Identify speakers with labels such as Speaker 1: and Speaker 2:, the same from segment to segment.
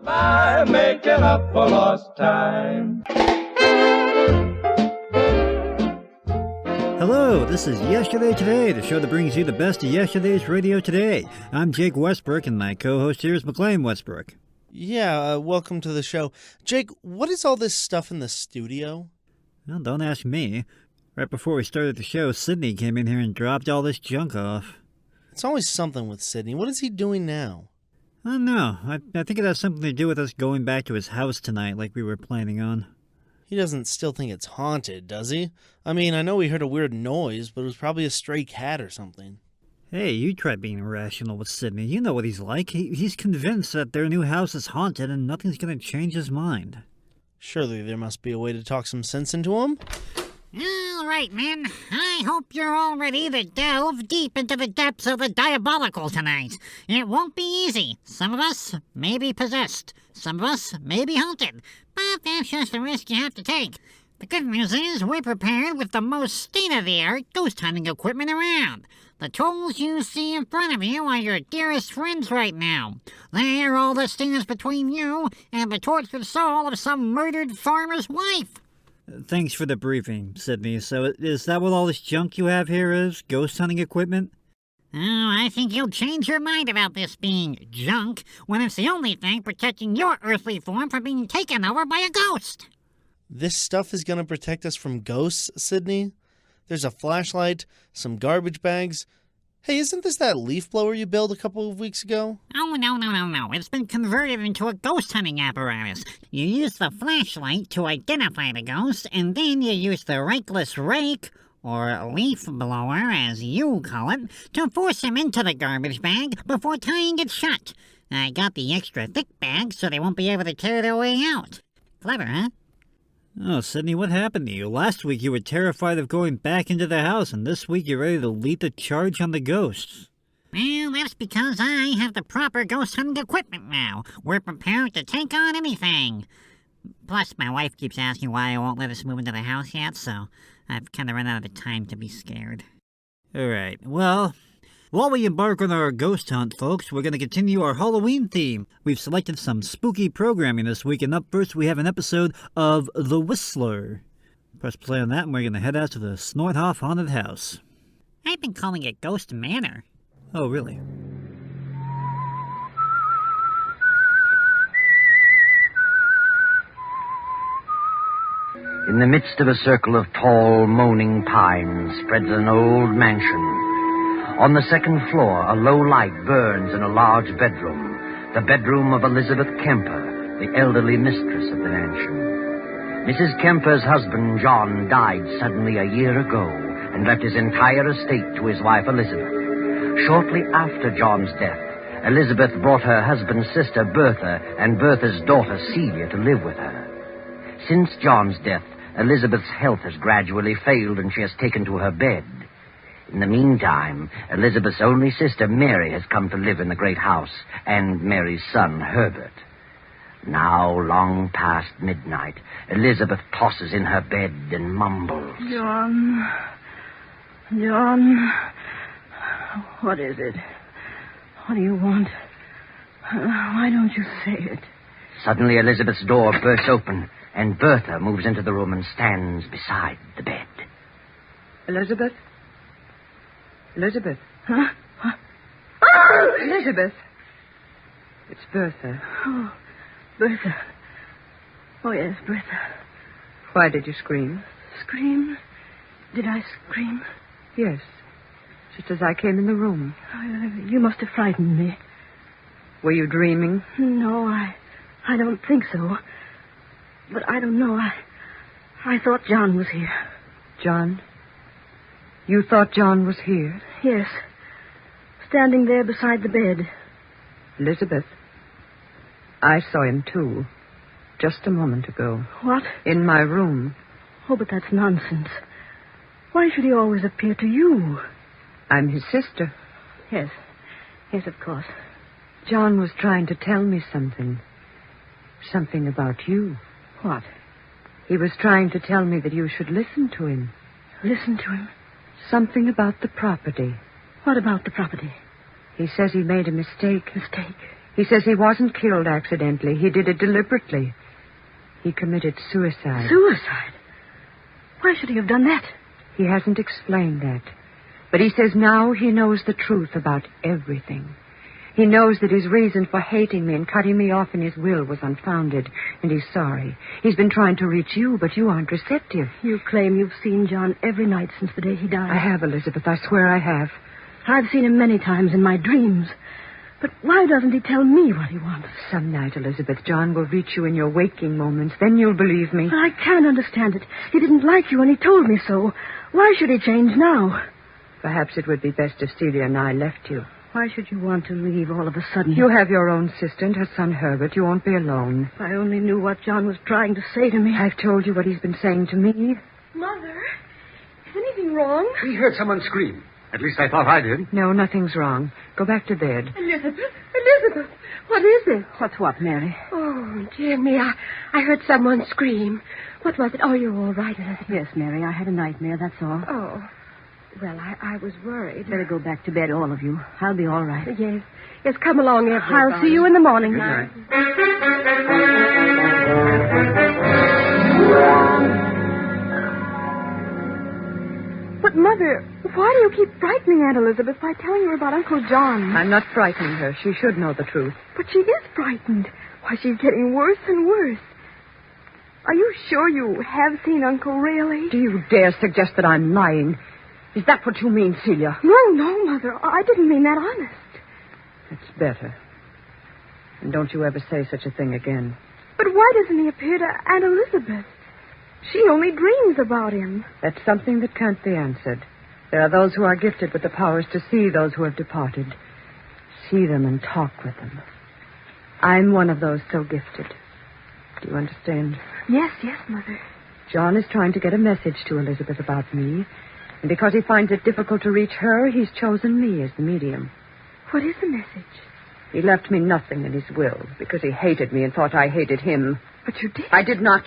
Speaker 1: by making up for lost time.
Speaker 2: Hello, this is Yesterday Today, the show that brings you the best of yesterday's radio today. I'm Jake Westbrook, and my co-host here is McLean Westbrook.
Speaker 3: Yeah, welcome to the show. Jake, what is all this stuff in the studio?
Speaker 2: Well, don't ask me. Right before we started the show, Sydney came in here and dropped all this junk off.
Speaker 3: It's always something with Sydney. What is he doing now?
Speaker 2: I don't know. I think it has something to do with us going back to his house tonight like we were planning on.
Speaker 3: He doesn't still think it's haunted, does he? I mean, I know we heard a weird noise, but it was probably a stray cat or something.
Speaker 2: Hey, you try being irrational with Sydney. You know what he's like. He's convinced that their new house is haunted and nothing's going to change his mind.
Speaker 3: Surely there must be a way to talk some sense into him.
Speaker 4: All right, men. I hope you're all ready to delve deep into the depths of the diabolical tonight. It won't be easy. Some of us may be possessed. Some of us may be haunted. But that's just a risk you have to take. The good news is we're prepared with the most state-of-the-art ghost hunting equipment around. The tools you see in front of you are your dearest friends right now. They're all that stands between you and the tortured soul of some murdered farmer's wife.
Speaker 2: Thanks for the briefing, Sydney. So is that what all this junk you have here is? Ghost hunting equipment?
Speaker 4: Oh, I think you'll change your mind about this being junk when it's the only thing protecting your earthly form from being taken over by a ghost.
Speaker 3: This stuff is going to protect us from ghosts, Sydney? There's a flashlight, some garbage bags. Hey, isn't this that leaf blower you built a couple of weeks ago?
Speaker 4: Oh, no. It's been converted into a ghost hunting apparatus. You use the flashlight to identify the ghost, and then you use the rakeless rake, or leaf blower as you call it, to force him into the garbage bag before tying it shut. I got the extra thick bag so they won't be able to tear their way out. Clever, huh?
Speaker 2: Oh, Sydney, what happened to you? Last week you were terrified of going back into the house, and this week you're ready to lead the charge on the ghosts.
Speaker 4: Well, that's because I have the proper ghost hunting equipment now. We're prepared to take on anything. Plus, my wife keeps asking why I won't let us move into the house yet, so I've kind of run out of time to be scared.
Speaker 2: Alright, well, while we embark on our ghost hunt, folks, we're going to continue our Halloween theme. We've selected some spooky programming this week, and up first we have an episode of The Whistler. Press play on that, and we're going to head out to the Snorthoff Haunted House.
Speaker 4: I've been calling it Ghost Manor.
Speaker 2: Oh, really?
Speaker 5: In the midst of a circle of tall, moaning pines spreads an old mansion. On the second floor, a low light burns in a large bedroom, the bedroom of Elizabeth Kemper, the elderly mistress of the mansion. Mrs. Kemper's husband, John, died suddenly a year ago and left his entire estate to his wife, Elizabeth. Shortly after John's death, Elizabeth brought her husband's sister, Bertha, and Bertha's daughter, Celia, to live with her. Since John's death, Elizabeth's health has gradually failed and she has taken to her bed. In the meantime, Elizabeth's only sister, Mary, has come to live in the great house, and Mary's son, Herbert. Now, long past midnight, Elizabeth tosses in her bed and mumbles.
Speaker 6: John, what is it? What do you want? Why don't you say it?
Speaker 5: Suddenly, Elizabeth's door bursts open, and Bertha moves into the room and stands beside the bed.
Speaker 6: Elizabeth? Elizabeth? Huh? Elizabeth! It's Bertha. Oh, Bertha. Oh, yes, Bertha.
Speaker 7: Why did you scream?
Speaker 6: Scream? Did I scream?
Speaker 7: Yes. Just as I came in the room.
Speaker 6: You must have frightened me.
Speaker 7: Were you dreaming?
Speaker 6: No, I don't think so. But I don't know. I thought John was here.
Speaker 7: John? You thought John was here?
Speaker 6: Yes. Standing there beside the bed.
Speaker 7: Elizabeth, I saw him too. Just a moment ago.
Speaker 6: What?
Speaker 7: In my room.
Speaker 6: Oh, but that's nonsense. Why should he always appear to you?
Speaker 7: I'm his sister.
Speaker 6: Yes. Yes, of course.
Speaker 7: John was trying to tell me something. Something about you.
Speaker 6: What?
Speaker 7: He was trying to tell me that you should listen to him.
Speaker 6: Listen to him?
Speaker 7: Something about the property.
Speaker 6: What about the property?
Speaker 7: He says he made a mistake.
Speaker 6: Mistake?
Speaker 7: He says he wasn't killed accidentally. He did it deliberately. He committed suicide.
Speaker 6: Suicide? Why should he have done that?
Speaker 7: He hasn't explained that. But he says now he knows the truth about everything. He knows that his reason for hating me and cutting me off in his will was unfounded, and he's sorry. He's been trying to reach you, but you aren't receptive.
Speaker 6: You claim you've seen John every night since the day he died.
Speaker 7: I have, Elizabeth. I swear I have.
Speaker 6: I've seen him many times in my dreams. But why doesn't he tell me what he wants?
Speaker 7: Some night, Elizabeth, John will reach you in your waking moments. Then you'll believe me.
Speaker 6: But I can't understand it. He didn't like you, and he told me so. Why should he change now?
Speaker 7: Perhaps it would be best if Celia and I left you.
Speaker 6: Why should you want to leave all of a sudden?
Speaker 7: You have your own sister and her son Herbert. You won't be alone.
Speaker 6: If I only knew what John was trying to say to me.
Speaker 7: I've told you what he's been saying to me.
Speaker 6: Mother, is anything wrong?
Speaker 8: We heard someone scream. At least I thought I did.
Speaker 7: No, nothing's wrong. Go back to bed.
Speaker 9: Elizabeth, what is it?
Speaker 6: What's what, Mary?
Speaker 9: Oh, dear me, I heard someone scream. What was it? Oh, you're all right, Elizabeth.
Speaker 6: Yes, Mary, I had a nightmare, that's all.
Speaker 9: Oh, well, I was worried.
Speaker 6: Better go back to bed, all of you. I'll be all right.
Speaker 9: Yes, come along, everybody.
Speaker 6: I'll see you in the morning.
Speaker 8: Good night.
Speaker 9: But, Mother, why do you keep frightening Aunt Elizabeth by telling her about Uncle John?
Speaker 7: I'm not frightening her. She should know the truth.
Speaker 9: But she is frightened. Why, she's getting worse and worse. Are you sure you have seen Uncle, really?
Speaker 7: Do you dare suggest that I'm lying? Is that what you mean, Celia?
Speaker 9: No, Mother. I didn't mean that honest.
Speaker 7: It's better. And don't you ever say such a thing again.
Speaker 9: But why doesn't he appear to Aunt Elizabeth? She only dreams about him.
Speaker 7: That's something that can't be answered. There are those who are gifted with the powers to see those who have departed. See them and talk with them. I'm one of those so gifted. Do you understand?
Speaker 9: Yes, Mother.
Speaker 7: John is trying to get a message to Elizabeth about me. And because he finds it difficult to reach her, he's chosen me as the medium.
Speaker 9: What is the message?
Speaker 7: He left me nothing in his will because he hated me and thought I hated him.
Speaker 9: But you did.
Speaker 7: I did not.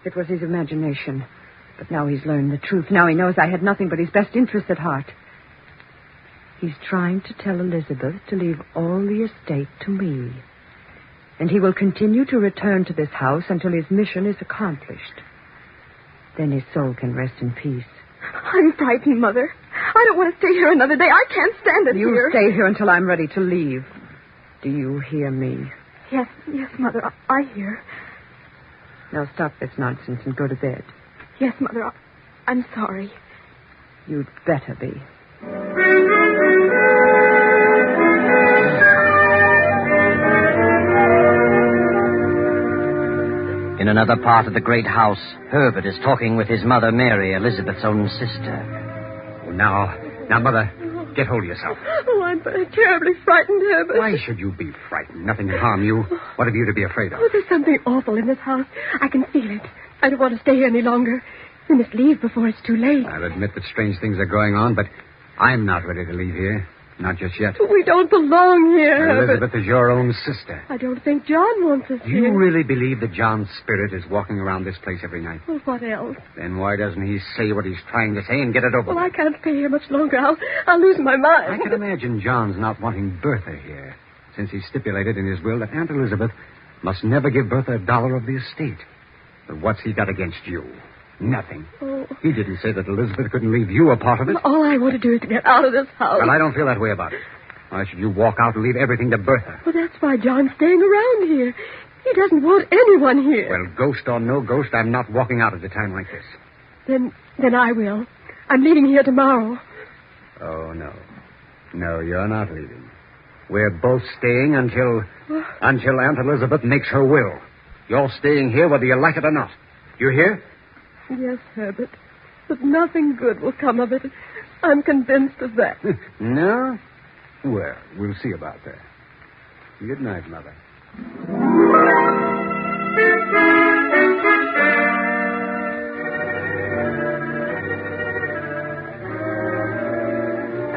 Speaker 7: It was his imagination. But now he's learned the truth. Now he knows I had nothing but his best interest at heart. He's trying to tell Elizabeth to leave all the estate to me. And he will continue to return to this house until his mission is accomplished. Then his soul can rest in peace.
Speaker 9: I'm frightened, Mother. I don't want to stay here another day. I can't stand it
Speaker 7: You
Speaker 9: here.
Speaker 7: stay here until I'm ready to leave. Do you hear me?
Speaker 9: Yes, Mother. I hear.
Speaker 7: Now stop this nonsense and go to bed.
Speaker 9: Yes, Mother. I'm sorry.
Speaker 7: You'd better be.
Speaker 5: In another part of the great house, Herbert is talking with his mother, Mary, Elizabeth's own sister.
Speaker 8: Oh, now, Mother, get hold of yourself.
Speaker 9: Oh, I'm terribly frightened, Herbert.
Speaker 8: Why should you be frightened? Nothing can harm you. What have you to be afraid of?
Speaker 9: Oh, there's something awful in this house. I can feel it. I don't want to stay here any longer. We must leave before it's too late.
Speaker 8: I'll admit that strange things are going on, but I'm not ready to leave here. Not just yet.
Speaker 9: We don't belong here, Herbert.
Speaker 8: Elizabeth is your own sister.
Speaker 9: I don't think John wants us
Speaker 8: Do you
Speaker 9: here.
Speaker 8: really believe that John's spirit is walking around this place every night?
Speaker 9: Well, what else?
Speaker 8: Then why doesn't he say what he's trying to say and get it over
Speaker 9: Well, I
Speaker 8: with?
Speaker 9: can't stay here much longer. I'll lose my mind.
Speaker 8: I can imagine John's not wanting Bertha here, since he stipulated in his will that Aunt Elizabeth must never give Bertha a dollar of the estate. But what's he got against you? Nothing.
Speaker 9: Oh.
Speaker 8: He didn't say that Elizabeth couldn't leave you a part of it.
Speaker 9: All I want to do is to get out of this house.
Speaker 8: Well, I don't feel that way about it. Why should you walk out and leave everything to Bertha?
Speaker 9: Well, that's why John's staying around here. He doesn't want anyone here.
Speaker 8: Well, ghost or no ghost, I'm not walking out at a time like this.
Speaker 9: Then I will. I'm leaving here tomorrow.
Speaker 8: Oh, no. No, you're not leaving. We're both staying until Aunt Elizabeth makes her will. You're staying here whether you like it or not. You hear?
Speaker 9: Yes, Herbert. But nothing good will come of it. I'm convinced of that.
Speaker 8: No? Well, we'll see about that. Good night, Mother.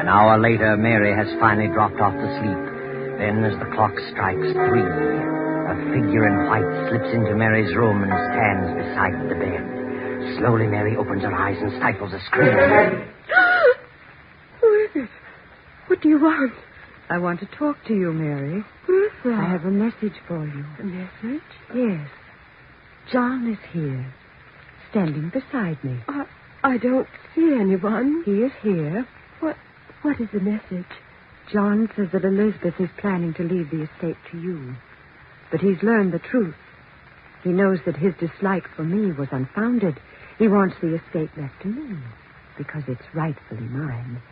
Speaker 5: An hour later, Mary has finally dropped off to sleep. Then, as the clock strikes 3, a figure in white slips into Mary's room and stands beside the bed. Slowly, Mary opens her eyes and stifles a scream.
Speaker 9: Who is it? What do you want?
Speaker 7: I want to talk to you, Mary.
Speaker 9: Huh? Bertha.
Speaker 7: I have a message for you.
Speaker 9: A message?
Speaker 7: Yes. John is here, standing beside me.
Speaker 9: I don't see anyone.
Speaker 7: He is here.
Speaker 9: What is the message?
Speaker 7: John says that Elizabeth is planning to leave the estate to you. But he's learned the truth. He knows that his dislike for me was unfounded. He wants the estate left to me, because it's rightfully mine.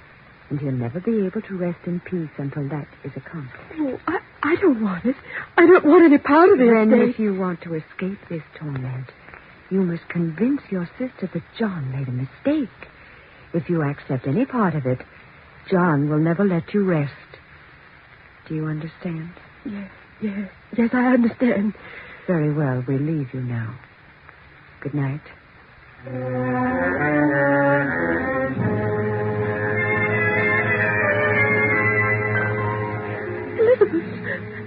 Speaker 7: And he'll never be able to rest in peace until that is accomplished.
Speaker 9: Oh, I don't want it. I don't want any part of the
Speaker 7: Then,
Speaker 9: estate.
Speaker 7: if you want to escape this torment, you must convince your sister that John made a mistake. If you accept any part of it, John will never let you rest. Do you understand?
Speaker 9: Yes, I understand.
Speaker 7: Very well, we'll leave you now. Good night.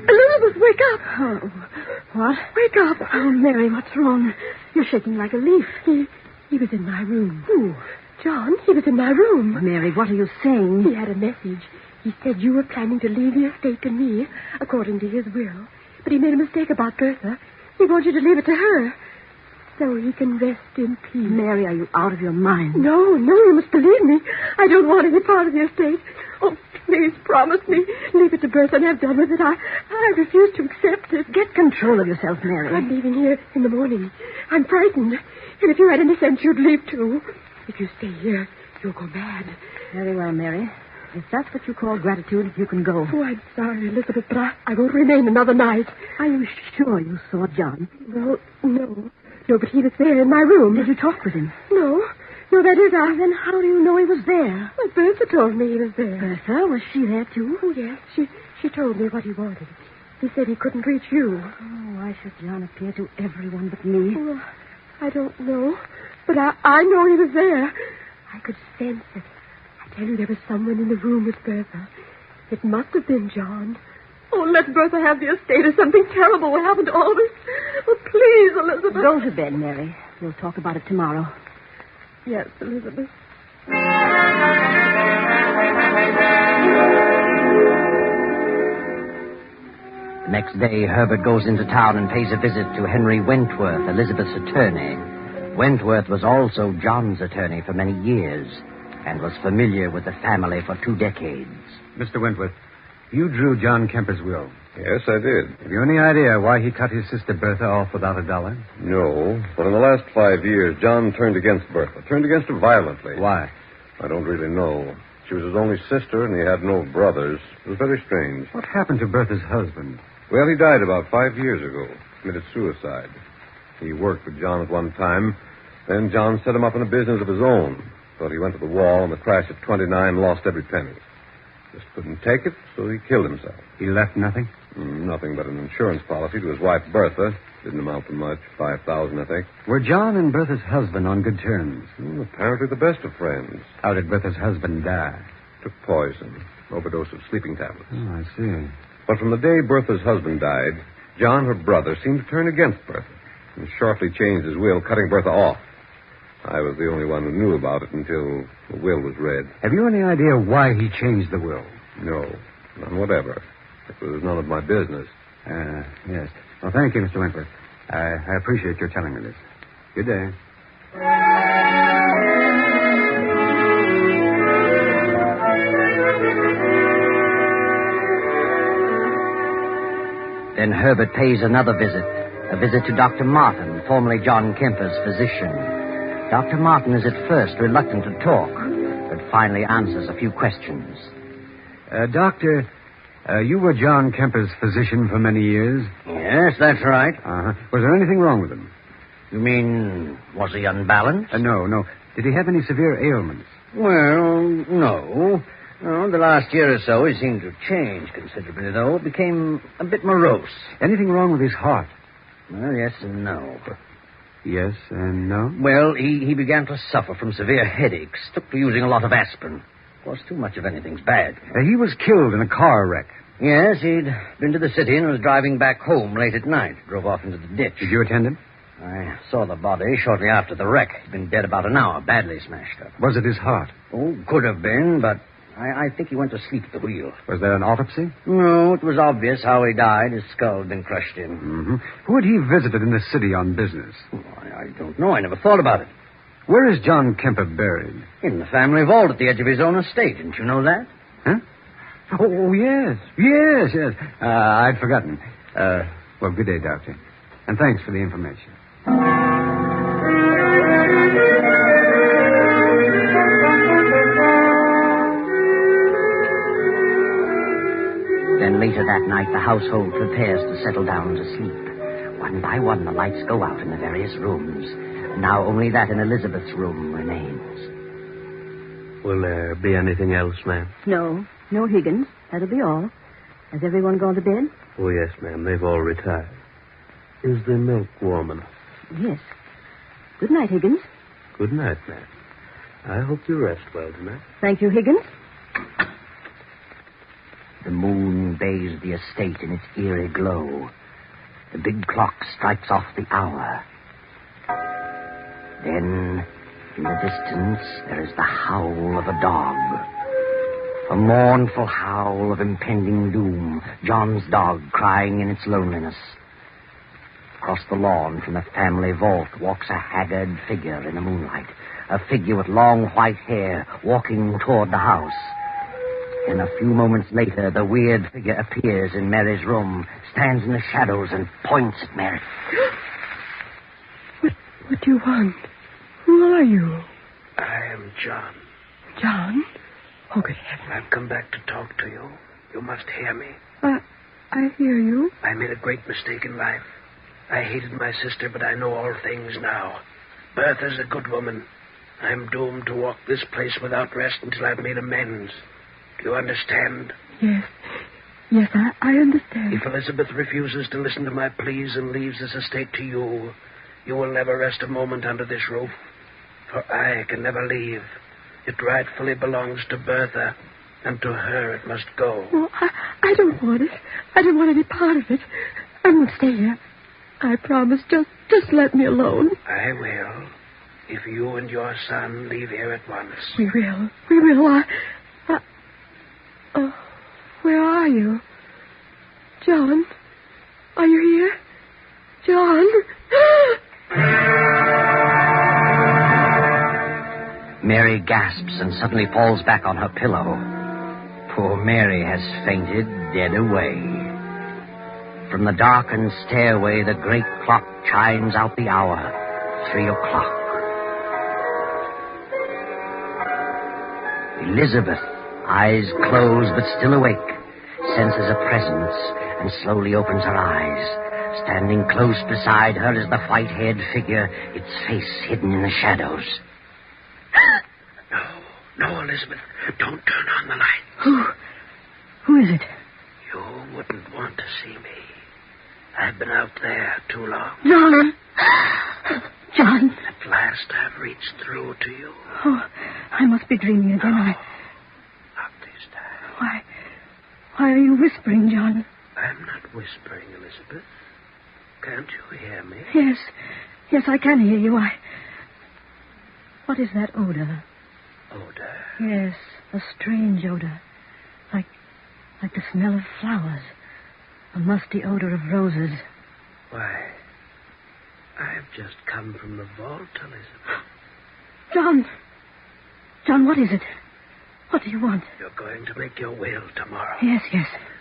Speaker 9: Elizabeth, wake up.
Speaker 6: Oh, what?
Speaker 9: Wake up.
Speaker 6: Oh, Mary, what's wrong? You're shaking like a leaf.
Speaker 9: He was in my room.
Speaker 6: Who?
Speaker 9: John, he was in my room.
Speaker 6: Mary, what are you saying?
Speaker 9: He had a message. He said you were planning to leave the estate to me, according to his will. But he made a mistake about Bertha. He wants you to leave it to her, so he can rest in peace.
Speaker 6: Mary, are you out of your mind?
Speaker 9: No, you must believe me. I don't want any part of the estate. Oh, please promise me. Leave it to Bertha and have done with it. I refuse to accept it.
Speaker 6: Get control of yourself, Mary.
Speaker 9: I'm leaving here in the morning. I'm frightened. And if you had any sense, you'd leave too. If you stay here, you'll go mad.
Speaker 6: Very well, Mary. If that's what you call gratitude, you can go.
Speaker 9: Oh, I'm sorry, Elizabeth, but I won't remain another night.
Speaker 6: Are you sure you saw John?
Speaker 9: Well, no. No, but he was there in my room.
Speaker 6: Did you talk with him?
Speaker 9: No, that is
Speaker 6: Then how do you know he was there?
Speaker 9: Well, Bertha told me he was there.
Speaker 6: Bertha, was she there too?
Speaker 9: Oh, yes. She told me what he wanted. He said he couldn't reach you.
Speaker 6: Oh, why should John appear to everyone but me?
Speaker 9: Oh, I don't know. But I know he was there. I could sense it. I tell you, there was someone in the room with Bertha. It must have been John. Oh, let Bertha have the estate or something terrible will happen to all of us. Oh, please, Elizabeth.
Speaker 6: Go to bed, Mary. We'll talk about it tomorrow.
Speaker 9: Yes, Elizabeth.
Speaker 5: Next day, Herbert goes into town and pays a visit to Henry Wentworth, Elizabeth's attorney. Wentworth was also John's attorney for many years and was familiar with the family for 2 decades.
Speaker 8: Mr. Wentworth, you drew John Kemper's will.
Speaker 10: Yes, I did.
Speaker 8: Have you any idea why he cut his sister Bertha off without a dollar?
Speaker 10: No, but in the last 5 years, John turned against Bertha. Turned against her violently.
Speaker 8: Why?
Speaker 10: I don't really know. She was his only sister, and he had no brothers. It was very strange.
Speaker 8: What happened to Bertha's husband?
Speaker 10: Well, he died about 5 years ago. Committed suicide. He worked for John at one time. Then John set him up in a business of his own. Thought he went to the wall, and the crash at 29 lost every penny. Just couldn't take it, so he killed himself.
Speaker 8: He left nothing?
Speaker 10: Nothing but an insurance policy to his wife, Bertha. Didn't amount to much. $5,000, I think.
Speaker 8: Were John and Bertha's husband on good terms?
Speaker 10: Apparently the best of friends.
Speaker 8: How did Bertha's husband die?
Speaker 10: Took poison. Overdose of sleeping tablets.
Speaker 8: Oh, I see.
Speaker 10: But from the day Bertha's husband died, John, her brother, seemed to turn against Bertha and shortly changed his will, cutting Bertha off. I was the only one who knew about it until the will was read.
Speaker 8: Have you any idea why he changed the will?
Speaker 10: No, none whatever. It was none of my business.
Speaker 8: Yes. Well, thank you, Mr. Wentworth. I appreciate your telling me this. Good day.
Speaker 5: Then Herbert pays another visit, a visit to Dr. Martin, formerly John Kemper's physician. Dr. Martin is at first reluctant to talk, but finally answers a few questions.
Speaker 8: Doctor, you were John Kemper's physician for many years?
Speaker 5: Yes, that's right.
Speaker 8: Uh-huh. Was there anything wrong with him?
Speaker 5: You mean, was he unbalanced?
Speaker 8: No. Did he have any severe ailments?
Speaker 5: Well, no. The last year or so, he seemed to change considerably, though. Became a bit morose.
Speaker 8: Anything wrong with his heart?
Speaker 5: Well, yes and no.
Speaker 8: Yes and no?
Speaker 5: Well, he began to suffer from severe headaches. Took to using a lot of aspirin. Of course, too much of anything's bad.
Speaker 8: He was killed in a car wreck.
Speaker 5: Yes, he'd been to the city and was driving back home late at night. Drove off into the ditch.
Speaker 8: Did you attend him?
Speaker 5: I saw the body shortly after the wreck. He'd been dead about an hour, badly smashed up.
Speaker 8: Was it his heart?
Speaker 5: Oh, could have been, but I think he went to sleep at the wheel.
Speaker 8: Was there an autopsy?
Speaker 5: No, it was obvious how he died. His skull had been crushed in.
Speaker 8: Mm-hmm. Who had he visited in the city on business?
Speaker 5: Oh, I don't know. I never thought about it.
Speaker 8: Where is John Kemper buried?
Speaker 5: In the family vault at the edge of his own estate. Didn't you know that?
Speaker 8: Huh? Oh, yes. Yes. I'd forgotten. Well, good day, Doctor. And thanks for the information.
Speaker 5: Then later that night, the household prepares to settle down to sleep. One by one, the lights go out in the various rooms. And now only that in Elizabeth's room remains.
Speaker 11: Will there be anything else, ma'am?
Speaker 7: No, Higgins. That'll be all. Has everyone gone to bed?
Speaker 11: Oh, yes, ma'am. They've all retired. Is the milk warm enough?
Speaker 7: Yes. Good night, Higgins.
Speaker 11: Good night, ma'am. I hope you rest well tonight.
Speaker 7: Thank you, Higgins.
Speaker 5: The moon bathes the estate in its eerie glow. The big clock strikes off the hour. Then, in the distance, there is the howl of a dog. A mournful howl of impending doom. John's dog crying in its loneliness. Across the lawn from the family vault walks a haggard figure in the moonlight. A figure with long white hair walking toward the house. And a few moments later, the weird figure appears in Mary's room, stands in the shadows, and points at Mary.
Speaker 9: What do you want? Who are you?
Speaker 11: I am John.
Speaker 9: John? Oh, good heavens.
Speaker 11: I've come back to talk to you. You must hear me.
Speaker 9: I hear you.
Speaker 11: I made a great mistake in life. I hated my sister, but I know all things now. Bertha's a good woman. I'm doomed to walk this place without rest until I've made amends. Do you understand?
Speaker 9: Yes. Yes, I understand.
Speaker 11: If Elizabeth refuses to listen to my pleas and leaves this estate to you, you will never rest a moment under this roof. For I can never leave. It rightfully belongs to Bertha, and to her it must go.
Speaker 9: No, I don't want it. I don't want any part of it. I won't stay here. I promise. Just let me alone.
Speaker 11: I will. If you and your son leave here at once.
Speaker 9: We will. We will. Oh, where are you? John? Are you here? John?
Speaker 5: Mary gasps and suddenly falls back on her pillow. Poor Mary has fainted, dead away. From the darkened stairway, the great clock chimes out the hour. 3 o'clock. Elizabeth, eyes closed but still awake, senses a presence and slowly opens her eyes. Standing close beside her is the white-haired figure, its face hidden in the shadows.
Speaker 11: No, Elizabeth. Don't turn on the light.
Speaker 7: Who is it?
Speaker 11: You wouldn't want to see me. I've been out there too long.
Speaker 7: John! John!
Speaker 11: At last I've reached through to you.
Speaker 7: Oh, I must be dreaming again.
Speaker 11: Not this time.
Speaker 7: Why are you whispering, John?
Speaker 11: I'm not whispering, Elizabeth. Can't you hear me?
Speaker 7: Yes, I can hear you. What is that odor?
Speaker 11: Odor?
Speaker 7: Yes, a strange odor. Like the smell of flowers. A musty odor of roses.
Speaker 11: Why, I've just come from the vault, Elizabeth.
Speaker 7: John, what is it? What do you want?
Speaker 11: You're going to make your will tomorrow.
Speaker 7: Yes.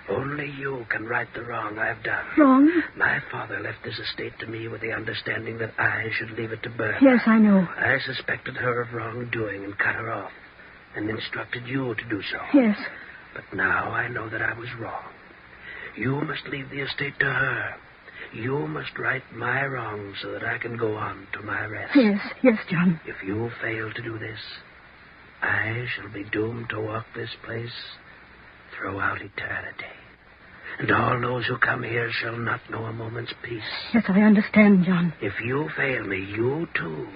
Speaker 11: Only you can right the wrong I've done.
Speaker 7: Wrong?
Speaker 11: My father left this estate to me with the understanding that I should leave it to Bertha.
Speaker 7: Yes, I know.
Speaker 11: I suspected her of wrongdoing and cut her off, and instructed you to do so.
Speaker 7: Yes.
Speaker 11: But now I know that I was wrong. You must leave the estate to her. You must right my wrongs so that I can go on to my rest.
Speaker 7: Yes, John.
Speaker 11: If you fail to do this, I shall be doomed to walk this place throughout eternity. And all those who come here shall not know a moment's peace.
Speaker 7: Yes, I understand, John.
Speaker 11: If you fail me, you too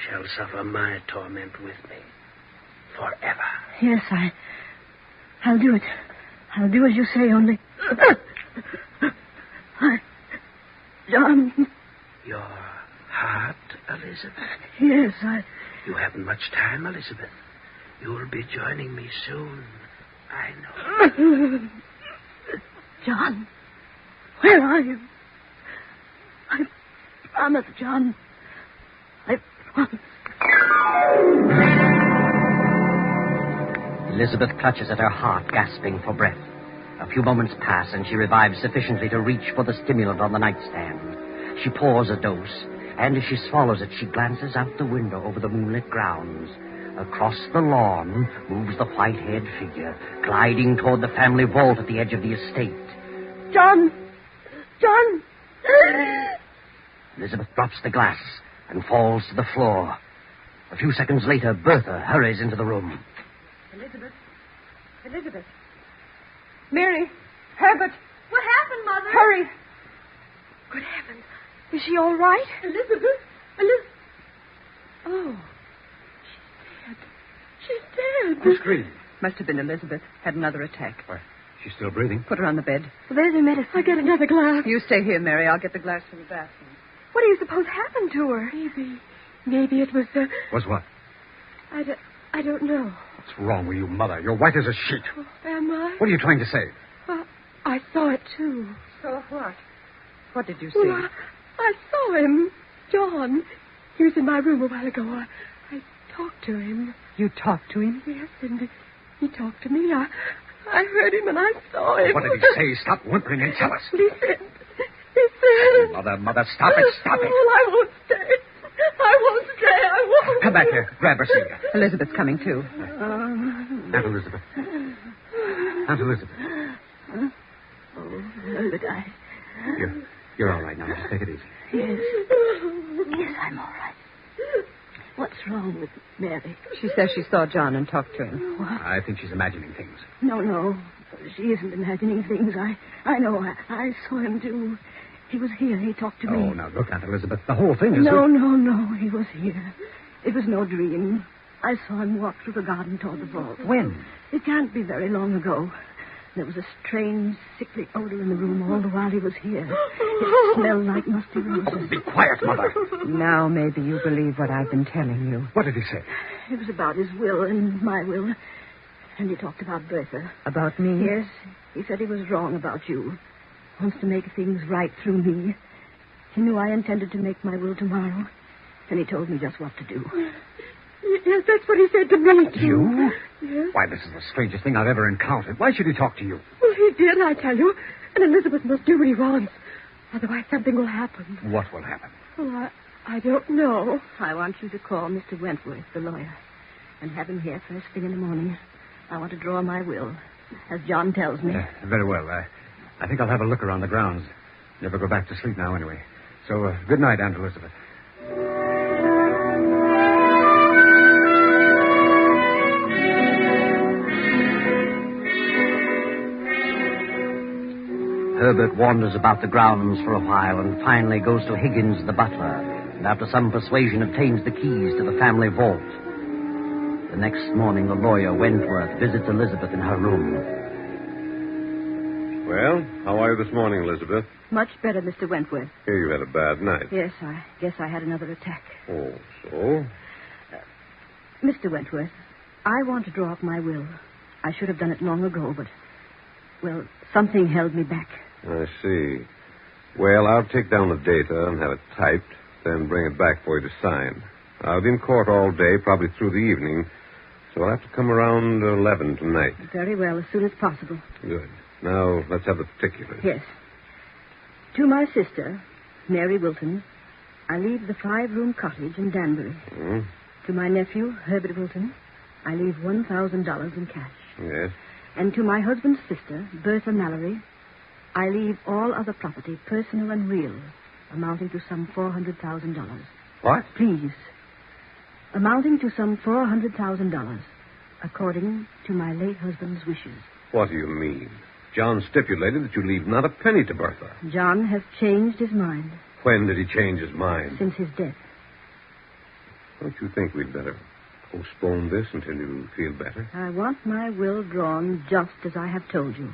Speaker 11: shall suffer my torment with me forever.
Speaker 7: Yes, I'll do it. I'll do as you say, only... John...
Speaker 11: Your heart, Elizabeth?
Speaker 7: Yes,
Speaker 11: You haven't much time, Elizabeth. You'll be joining me soon. I know.
Speaker 6: John, where are you? I promise, John. I promise.
Speaker 5: Elizabeth clutches at her heart, gasping for breath. A few moments pass, and she revives sufficiently to reach for the stimulant on the nightstand. She pours a dose, and as she swallows it, she glances out the window over the moonlit grounds. Across the lawn moves the white-haired figure, gliding toward the family vault at the edge of the estate.
Speaker 6: John! John!
Speaker 5: Elizabeth drops the glass and falls to the floor. A few seconds later, Bertha hurries into the room.
Speaker 7: Elizabeth. Mary. Herbert.
Speaker 9: What happened, Mother?
Speaker 7: Hurry.
Speaker 9: Good heavens. Is she all right?
Speaker 7: Elizabeth. Oh. She's dead.
Speaker 8: Who screamed?
Speaker 7: Must have been Elizabeth. Had another attack.
Speaker 8: Why, she's still breathing.
Speaker 7: Put her on the bed.
Speaker 9: There's your medicine.
Speaker 7: I'll get another glass. You stay here, Mary. I'll get the glass from the bathroom.
Speaker 9: What do you suppose happened to her?
Speaker 7: Maybe it was the...
Speaker 8: Was what?
Speaker 9: I don't know.
Speaker 8: What's wrong with you, Mother? You're white as a sheet.
Speaker 9: Oh, am I?
Speaker 8: What are you trying to say?
Speaker 9: Well, I saw it, too.
Speaker 7: Saw what? What did you see?
Speaker 9: Well, I saw him. John. He was in my room a while ago. I talked to him.
Speaker 7: You talked to him?
Speaker 9: Yes, and he talked to me. I heard him and I saw him.
Speaker 8: What did he say? Stop whimpering and tell us.
Speaker 9: He said...
Speaker 8: Mother, stop it.
Speaker 9: Oh, I won't stay. I won't.
Speaker 8: Come back here. Grab her, Celia.
Speaker 7: Elizabeth's coming, too.
Speaker 8: Aunt Elizabeth. Aunt Elizabeth.
Speaker 6: Oh, Herbert,
Speaker 8: You're all right now. Just take it easy.
Speaker 6: Yes, I'm all right. What's wrong with Mary?
Speaker 7: She says she saw John and talked to him.
Speaker 6: What?
Speaker 8: I think she's imagining things.
Speaker 6: No. She isn't imagining things. I know. I saw him, too. He was here. He talked to me.
Speaker 8: Oh, now, look, Aunt Elizabeth. The whole thing is...
Speaker 6: No. He was here. It was no dream. I saw him walk through the garden toward the vault.
Speaker 8: When?
Speaker 6: It can't be very long ago. There was a strange, sickly odor in the room all the while he was here. It smelled like musty roses.
Speaker 8: Oh, be quiet, Mother.
Speaker 7: Now maybe you believe what I've been telling you.
Speaker 8: What did he say?
Speaker 6: It was about his will and my will. And he talked about Bertha.
Speaker 7: About me?
Speaker 6: Yes. He said he was wrong about you. Wants to make things right through me. He knew I intended to make my will tomorrow. And he told me just what to do.
Speaker 9: Yes, that's what he said to me, too.
Speaker 8: You?
Speaker 9: Yes.
Speaker 8: Why, this is the strangest thing I've ever encountered. Why should he talk to you?
Speaker 9: Well, he did, I tell you. And Elizabeth must do what he wants. Otherwise, something will happen.
Speaker 8: What will happen?
Speaker 9: Well, I don't know.
Speaker 6: I want you to call Mr. Wentworth, the lawyer, and have him here first thing in the morning. I want to draw my will, as John tells me.
Speaker 8: Very well. I think I'll have a look around the grounds. Never go back to sleep now, anyway. So, good night, Aunt Elizabeth.
Speaker 5: Herbert wanders about the grounds for a while and finally goes to Higgins, the butler, and after some persuasion obtains the keys to the family vault. The next morning, the lawyer, Wentworth, visits Elizabeth in her room.
Speaker 10: Well, how are you this morning, Elizabeth?
Speaker 6: Much better, Mr. Wentworth.
Speaker 10: Here you had a bad night.
Speaker 6: Yes, I guess I had another attack.
Speaker 10: Oh, so?
Speaker 6: Mr. Wentworth, I want to draw up my will. I should have done it long ago, but, well, something held me back.
Speaker 10: I see. Well, I'll take down the data and have it typed, then bring it back for you to sign. I'll be in court all day, probably through the evening, so I'll have to come around 11 tonight.
Speaker 6: Very well, as soon as possible.
Speaker 10: Good. Now, let's have the particulars.
Speaker 6: Yes. To my sister, Mary Wilton, I leave the 5-room cottage in Danbury. To my nephew, Herbert Wilton, I leave $1,000 in cash.
Speaker 10: Yes.
Speaker 6: And to my husband's sister, Bertha Mallory, I leave all other property, personal and real, amounting to some $400,000.
Speaker 10: What?
Speaker 6: Please. Amounting to some $400,000, according to my late husband's wishes.
Speaker 10: What do you mean? John stipulated that you leave not a penny to Bertha.
Speaker 6: John has changed his mind.
Speaker 10: When did he change his mind?
Speaker 6: Since his death.
Speaker 10: Don't you think we'd better postpone this until you feel better?
Speaker 6: I want my will drawn just as I have told you.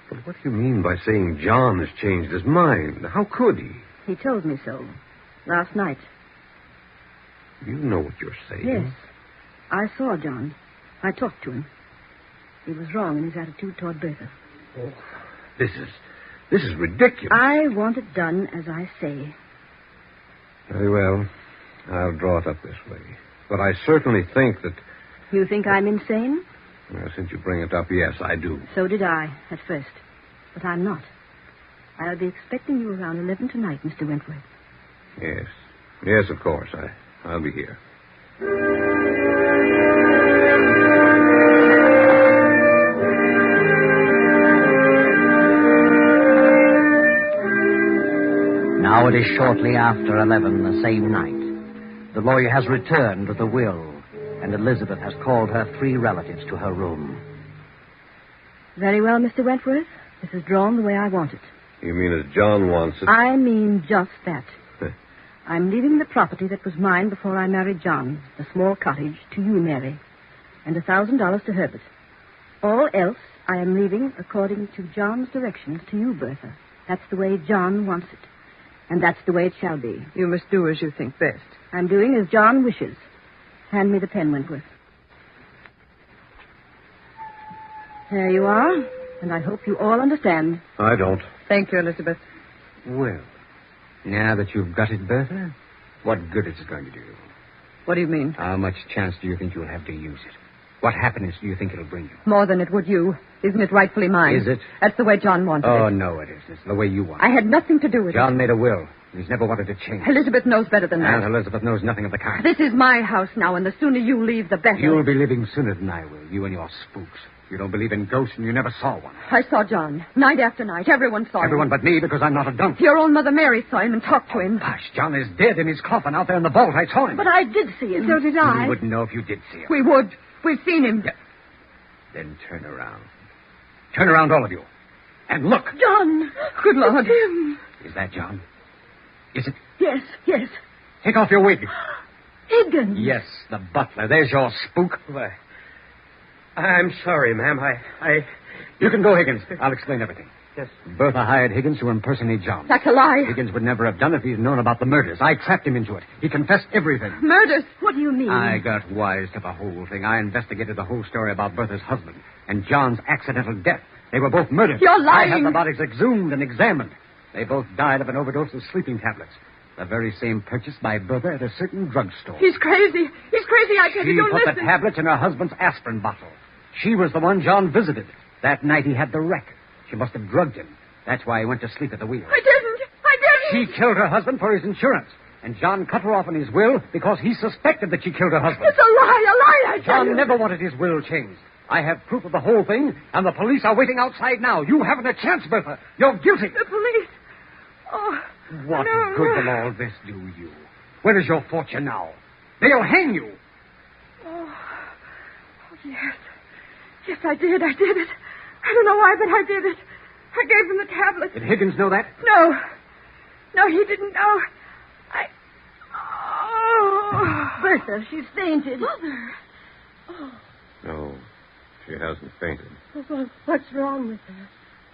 Speaker 10: But what do you mean by saying John has changed his mind? How could he?
Speaker 6: He told me so last night.
Speaker 10: You know what you're saying.
Speaker 6: Yes. I saw John. I talked to him. He was wrong in his attitude toward Bertha.
Speaker 8: Oh, this is ridiculous.
Speaker 6: I want it done as I say.
Speaker 10: Very well. I'll draw it up this way. But I certainly think that...
Speaker 6: You think I'm insane?
Speaker 10: Well, since you bring it up, yes, I do.
Speaker 6: So did I, at first. But I'm not. I'll be expecting you around 11 tonight, Mr. Wentworth.
Speaker 10: Yes. Yes, of course. I'll be here.
Speaker 5: Now it is shortly after 11 the same night. The lawyer has returned with the will, and Elizabeth has called her 3 relatives to her room.
Speaker 6: Very well, Mr. Wentworth. This is drawn the way I want it.
Speaker 10: You mean as John wants it?
Speaker 6: I mean just that. I'm leaving the property that was mine before I married John, the small cottage, to you, Mary, and $1,000 to Herbert. All else I am leaving according to John's directions to you, Bertha. That's the way John wants it. And that's the way it shall be.
Speaker 7: You must do as you think best.
Speaker 6: I'm doing as John wishes. Hand me the pen, Wentworth. There you are, and I hope you all understand.
Speaker 10: I don't.
Speaker 7: Thank you, Elizabeth.
Speaker 8: Well, now that you've got it, Bertha, what good is it going to do you?
Speaker 7: What do you mean?
Speaker 8: How much chance do you think you'll have to use it? What happiness do you think it'll bring you?
Speaker 7: More than it would you. Isn't it rightfully mine?
Speaker 8: Is it?
Speaker 7: That's the way John wanted
Speaker 8: Oh,
Speaker 7: it.
Speaker 8: no, it isn't. It's the way you want it.
Speaker 7: I had nothing to do with
Speaker 8: John made a will. He's never wanted to change.
Speaker 7: Elizabeth knows better than that.
Speaker 8: Aunt Elizabeth knows nothing of the kind.
Speaker 7: This is my house now, and the sooner you leave, the better.
Speaker 8: You'll be living sooner than I will, you and your spooks. You don't believe in ghosts, and you never saw one.
Speaker 7: I saw John. Night after night. Everyone saw him.
Speaker 8: Everyone but me, because I'm not a donkey.
Speaker 7: Your own mother Mary saw him and talked to him.
Speaker 8: Gosh, John is dead in his coffin out there in the vault. I saw him.
Speaker 6: But I did see him.
Speaker 7: So did I.
Speaker 8: You wouldn't know if you did see him.
Speaker 7: We would. We've seen him.
Speaker 8: Yeah. Then turn around. Turn around, all of you. And look.
Speaker 6: John!
Speaker 7: Good Lord.
Speaker 6: It's him.
Speaker 8: Is that John? Is it?
Speaker 6: Yes, yes.
Speaker 8: Take off your wig.
Speaker 6: Higgins.
Speaker 8: Yes, the butler. There's your spook.
Speaker 11: Why, I'm sorry, ma'am.
Speaker 8: You can go, Higgins. I'll explain everything.
Speaker 11: Yes.
Speaker 8: Bertha hired Higgins to impersonate John.
Speaker 7: That's a lie.
Speaker 8: Higgins would never have done it if he'd known about the murders. I trapped him into it. He confessed everything.
Speaker 7: Murders.
Speaker 6: What do you mean?
Speaker 8: I got wise to the whole thing. I investigated the whole story about Bertha's husband and John's accidental death. They were both murdered.
Speaker 7: You're lying.
Speaker 8: I had the bodies exhumed and examined. They both died of an overdose of sleeping tablets. The very same purchased by Bertha at a certain drugstore.
Speaker 7: He's crazy. He's crazy. I tell you,
Speaker 8: She
Speaker 7: don't
Speaker 8: put
Speaker 7: listen.
Speaker 8: the tablets in her husband's aspirin bottle. She was the one John visited. That night he had the wreck. She must have drugged him. That's why he went to sleep at the wheel.
Speaker 7: I didn't.
Speaker 8: She killed her husband for his insurance. And John cut her off in his will because he suspected that she killed her husband.
Speaker 7: It's a lie, I tell you.
Speaker 8: John never wanted his will changed. I have proof of the whole thing, and the police are waiting outside now. You haven't a chance, Bertha. You're guilty.
Speaker 7: The police. Oh.
Speaker 8: What
Speaker 7: No.
Speaker 8: good will all this do you? Where is your fortune now? They'll hang you.
Speaker 7: Oh, yes. Yes, I did. I did it. I don't know why, but I did it. I gave him the tablets.
Speaker 8: Did Higgins know that?
Speaker 7: No. No, he didn't know. Oh.
Speaker 6: Bertha, she's fainted.
Speaker 7: Mother.
Speaker 10: No, she hasn't fainted.
Speaker 9: Oh, what's wrong with her?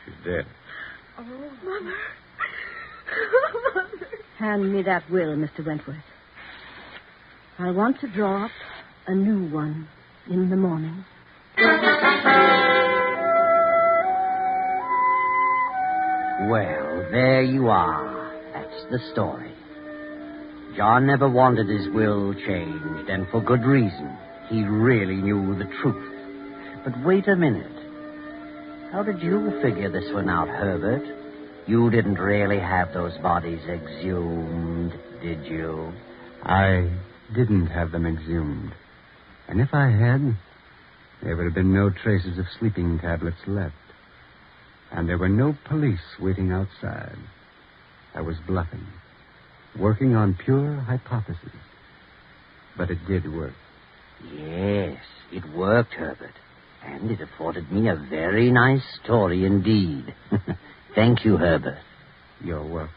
Speaker 10: She's dead.
Speaker 9: Oh, Mother. Mother.
Speaker 6: Hand me that will, Mr. Wentworth. I want to draw up a new one in the morning.
Speaker 5: Well, there you are. That's the story. John never wanted his will changed, and for good reason. He really knew the truth. But wait a minute. How did you figure this one out, Herbert? You didn't really have those bodies exhumed, did you?
Speaker 8: I didn't have them exhumed. And if I had, there would have been no traces of sleeping tablets left. And there were no police waiting outside. I was bluffing, working on pure hypothesis. But it did work.
Speaker 5: Yes, it worked, Herbert. And it afforded me a very nice story indeed. Thank you, Herbert.
Speaker 8: You're welcome.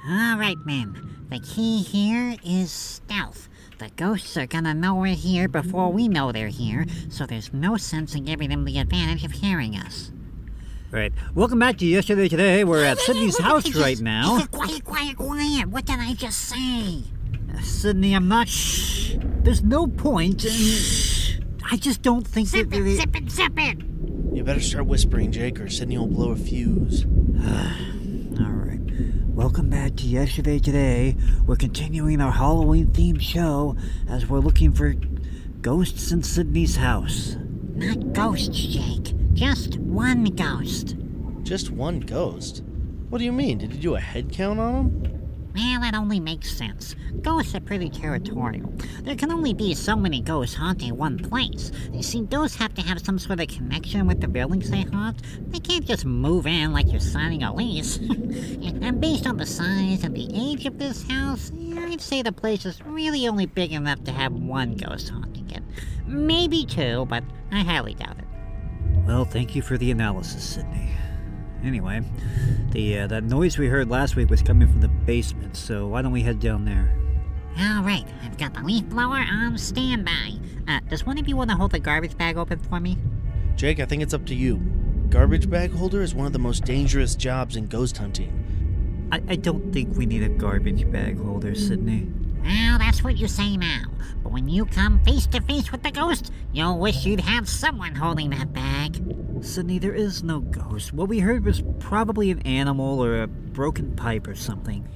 Speaker 4: All right, men. The key here is stealth. The ghosts are gonna know we're here before we know they're here, so there's no sense in giving them the advantage of hearing us.
Speaker 2: Right. Welcome back to Yesterday Today. We're at Sydney's house right now.
Speaker 4: Quiet. What did I just say?
Speaker 2: Sydney, I'm not... Shh. There's no point. I just don't think
Speaker 4: Zip it.
Speaker 3: You better start whispering, Jake, or Sydney will blow a fuse.
Speaker 2: All right. Welcome back to Yesterday Today. We're continuing our Halloween-themed show as we're looking for ghosts in Sydney's house.
Speaker 4: Not ghosts, Jake. Just one ghost.
Speaker 3: Just one ghost? What do you mean? Did you do a head count on them?
Speaker 4: Well, that only makes sense. Ghosts are pretty territorial. There can only be so many ghosts haunting one place. You see, those have to have some sort of connection with the buildings they haunt. They can't just move in like you're signing a lease. And based on the size and the age of this house, I'd say the place is really only big enough to have one ghost haunting it. Maybe two, but I highly doubt it.
Speaker 2: Well, thank you for the analysis, Sydney. Anyway, that noise we heard last week was coming from the basement, so why don't we head down there?
Speaker 4: All right, I've got the leaf blower on standby. Does one of you want to hold the garbage bag open for me?
Speaker 3: Jake, I think it's up to you. Garbage bag holder is one of the most dangerous jobs in ghost hunting.
Speaker 2: I don't think we need a garbage bag holder, Sydney.
Speaker 4: Well, that's what you say now. But when you come face to face with the ghost, you'll wish you'd had someone holding that bag.
Speaker 2: Sydney, there is no ghost. What we heard was probably an animal or a broken pipe or something.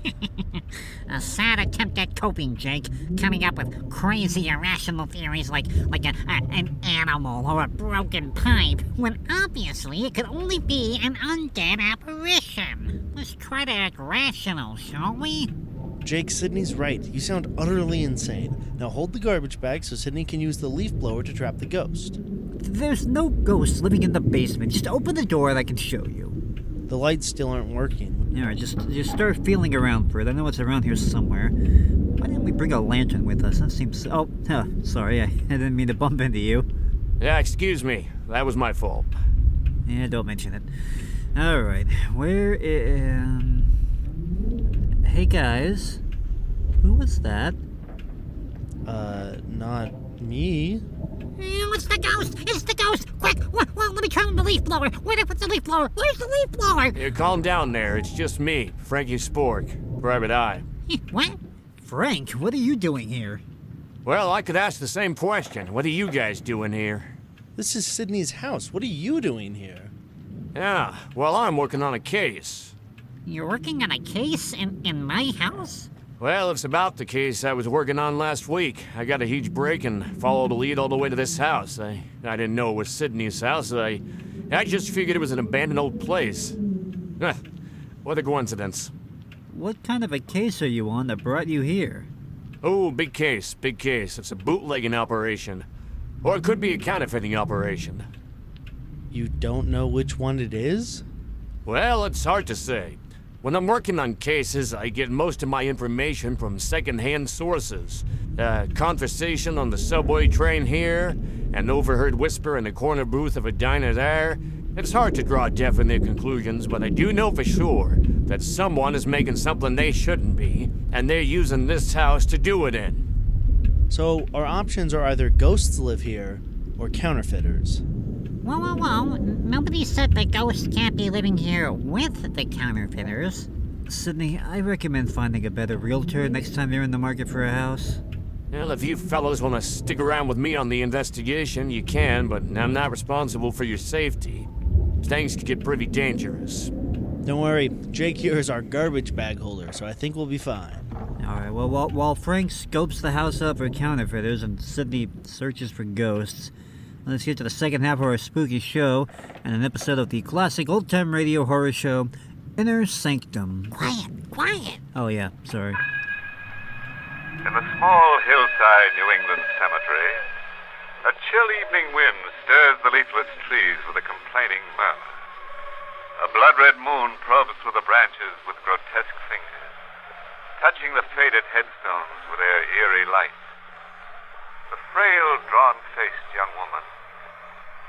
Speaker 4: A sad attempt at coping, Jake. Coming up with crazy, irrational theories like an animal or a broken pipe, when obviously it could only be an undead apparition. Let's try to act rational, shall we?
Speaker 3: Jake, Sydney's right. You sound utterly insane. Now hold the garbage bag so Sydney can use the leaf blower to trap the ghost.
Speaker 2: There's no ghost living in the basement. Just open the door and I can show you.
Speaker 3: The lights still aren't working.
Speaker 2: Alright, just start feeling around for it. I know it's around here somewhere. Why didn't we bring a lantern with us? That seems... sorry. I didn't mean to bump into you.
Speaker 12: Yeah, excuse me. That was my fault.
Speaker 2: Yeah, don't mention it. Alright, where is... Hey guys, who was that?
Speaker 3: Not me.
Speaker 4: Oh, it's the ghost! It's the ghost! Quick! Well, let me turn on the leaf blower. Where did I put the leaf blower? Where's the leaf blower?
Speaker 12: Here, calm down there. It's just me, Frankie Spork, Private Eye.
Speaker 4: What?
Speaker 2: Frank, what are you doing here?
Speaker 12: Well, I could ask the same question. What are you guys doing here?
Speaker 3: This is Sydney's house. What are you doing here?
Speaker 12: Yeah, well, I'm working on a case.
Speaker 4: You're working on a case in my house?
Speaker 12: Well, it's about the case I was working on last week. I got a huge break and followed a lead all the way to this house. I didn't know it was Sydney's house. I just figured it was an abandoned old place. What a coincidence.
Speaker 2: What kind of a case are you on that brought you here?
Speaker 12: Oh, big case, big case. It's a bootlegging operation. Or it could be a counterfeiting operation.
Speaker 3: You don't know which one it is?
Speaker 12: Well, it's hard to say. When I'm working on cases, I get most of my information from second-hand sources. Conversation on the subway train here, an overheard whisper in the corner booth of a diner there. It's hard to draw definite conclusions, but I do know for sure that someone is making something they shouldn't be, and they're using this house to do it in.
Speaker 3: So our options are either ghosts live here or counterfeiters.
Speaker 4: Whoa. Nobody said the ghosts can't be living here with the counterfeiters.
Speaker 2: Sydney, I recommend finding a better realtor next time you're in the market for a house.
Speaker 12: Well, if you fellows want to stick around with me on the investigation, you can, but I'm not responsible for your safety. Things could get pretty dangerous.
Speaker 3: Don't worry, Jake here is our garbage bag holder, so I think we'll be fine.
Speaker 2: Alright, well, while Frank scopes the house up for counterfeiters and Sydney searches for ghosts, let's get to the second half of our spooky show and an episode of the classic old-time radio horror show, Inner Sanctum.
Speaker 4: Quiet.
Speaker 2: Oh yeah, sorry.
Speaker 13: In the small hillside New England cemetery, a chill evening wind stirs the leafless trees with a complaining murmur. A blood-red moon probes through the branches with grotesque fingers, touching the faded headstones with their eerie light. The frail, drawn-faced young woman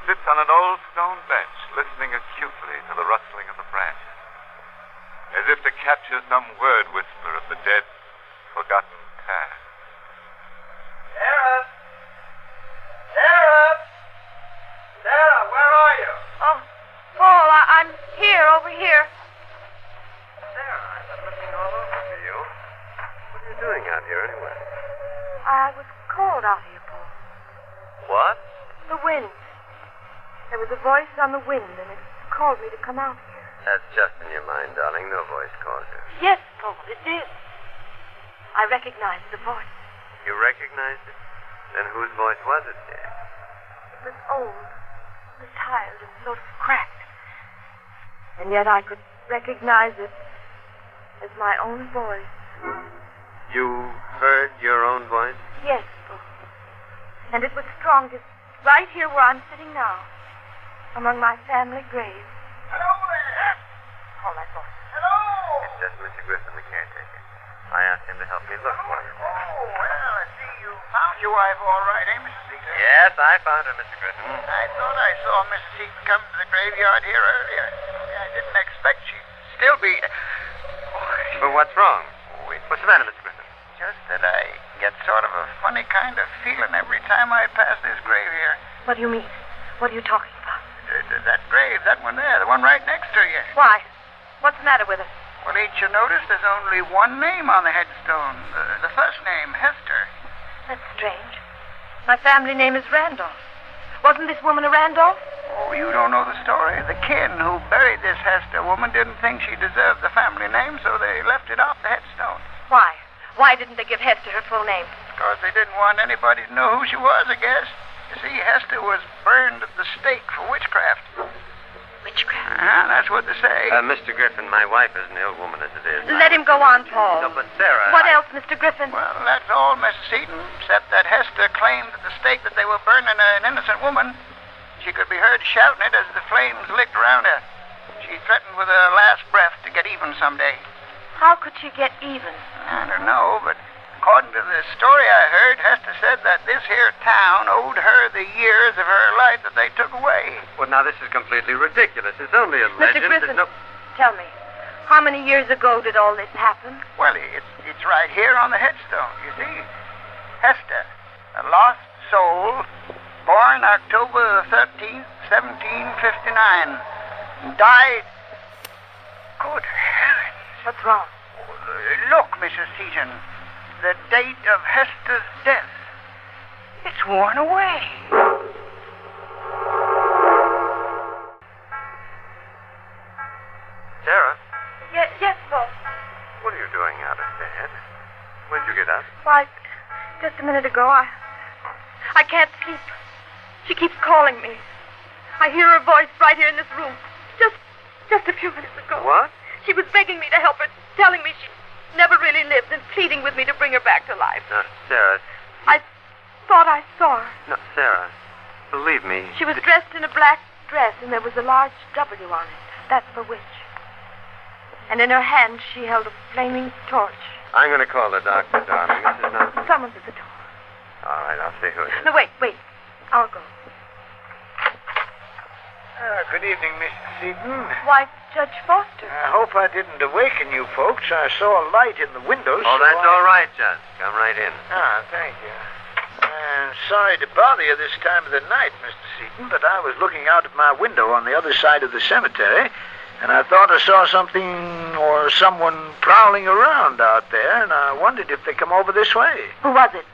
Speaker 13: sits on an old stone bench, listening acutely to the rustling of the branches, as if to capture some word whisper of the dead, forgotten past.
Speaker 14: Sarah, where are you?
Speaker 9: Oh, Paul, I'm
Speaker 6: The wind. There was a voice on the wind, and it called me to come out here.
Speaker 14: That's just in your mind, darling. No voice called you.
Speaker 6: Yes, Paul, it did. I recognized the voice.
Speaker 14: You recognized it? Then whose voice was it, dear?
Speaker 6: It was old, retired, and sort of cracked. And yet I could recognize it as my own voice.
Speaker 14: You heard your own voice?
Speaker 6: Yes, Paul. And it was strongest right here where I'm sitting now, among my family graves.
Speaker 15: Hello there!
Speaker 6: Call that voice.
Speaker 15: Hello!
Speaker 14: It's just Mr. Griffin, the caretaker. I asked him to help me look for you.
Speaker 15: Oh, well, I see you found your wife all right, eh, Mrs. Seaton?
Speaker 14: Yes, I found her, Mr. Griffin.
Speaker 15: I thought I saw Mrs. Seaton come to the graveyard here earlier. I didn't expect she'd still be...
Speaker 14: But what's wrong? What's the matter, Mr. Griffin?
Speaker 15: Just that I get sort of a funny kind of feeling every time I pass this grave here.
Speaker 6: What do you mean? What are you talking about?
Speaker 15: That grave, that one there, the one right next to you.
Speaker 6: Why? What's the matter with it?
Speaker 15: Well, ain't you noticed there's only one name on the headstone? The first name, Hester.
Speaker 6: That's strange. My family name is Randolph. Wasn't this woman a Randolph?
Speaker 15: Oh, you don't know the story. The kin who buried this Hester woman didn't think she deserved the family name, so they left it off the headstone.
Speaker 6: Why? Why didn't they give Hester her full name?
Speaker 15: Because they didn't want anybody to know who she was, I guess. You see, Hester was burned at the stake for witchcraft.
Speaker 6: Witchcraft?
Speaker 15: That's what they say.
Speaker 14: Mr. Griffin, my wife is an ill woman as it is.
Speaker 6: Let him go on, Paul.
Speaker 14: No, but Sarah...
Speaker 6: What else, Mr. Griffin?
Speaker 15: Well, that's all, Mrs. Seaton, except that Hester claimed at the stake that they were burning an innocent woman. She could be heard shouting it as the flames licked around her. She threatened with her last breath to get even someday.
Speaker 6: How could she get even?
Speaker 15: I don't know, but according to the story I heard, Hester said that this here town owed her the years of her life that they took away.
Speaker 14: Well, now, this is completely ridiculous. It's only a legend.
Speaker 6: Mr. Griffin, tell me, how many years ago did all this happen?
Speaker 15: Well, it's right here on the headstone, you see. Hester, a lost soul, born October 13th, 1759. Died... Good heavens.
Speaker 6: What's wrong?
Speaker 15: Look, Mrs. Seaton. The date of Hester's death. It's worn away.
Speaker 14: Sarah?
Speaker 6: Yes, Paul.
Speaker 14: What are you doing out of bed? When'd you get up?
Speaker 6: Why, just a minute ago, I can't sleep. She keeps calling me. I hear her voice right here in this room. Just a few minutes ago.
Speaker 14: What?
Speaker 6: She was begging me to help her, telling me she never really lived and pleading with me to bring her back to life.
Speaker 14: No, Sarah.
Speaker 6: I thought I saw her.
Speaker 14: No, Sarah. Believe me.
Speaker 6: She was dressed in a black dress, and there was a large W on it. That's for witch. And in her hand, she held a flaming torch.
Speaker 14: I'm going to call the doctor, darling. This is not...
Speaker 6: Someone's at the door.
Speaker 14: All right, I'll see who it is.
Speaker 6: No, wait. I'll go.
Speaker 15: Good evening, Mrs. Seaton.
Speaker 6: Why, Judge Foster.
Speaker 15: I hope I didn't awaken you folks. I saw a light in the window.
Speaker 14: Oh, that's all right, Judge. Come right in.
Speaker 15: Thank you. Sorry to bother you this time of the night, Mr. Seaton, but I was looking out of my window on the other side of the cemetery, and I thought I saw something or someone prowling around out there, and I wondered if they come over this way.
Speaker 6: Who was it?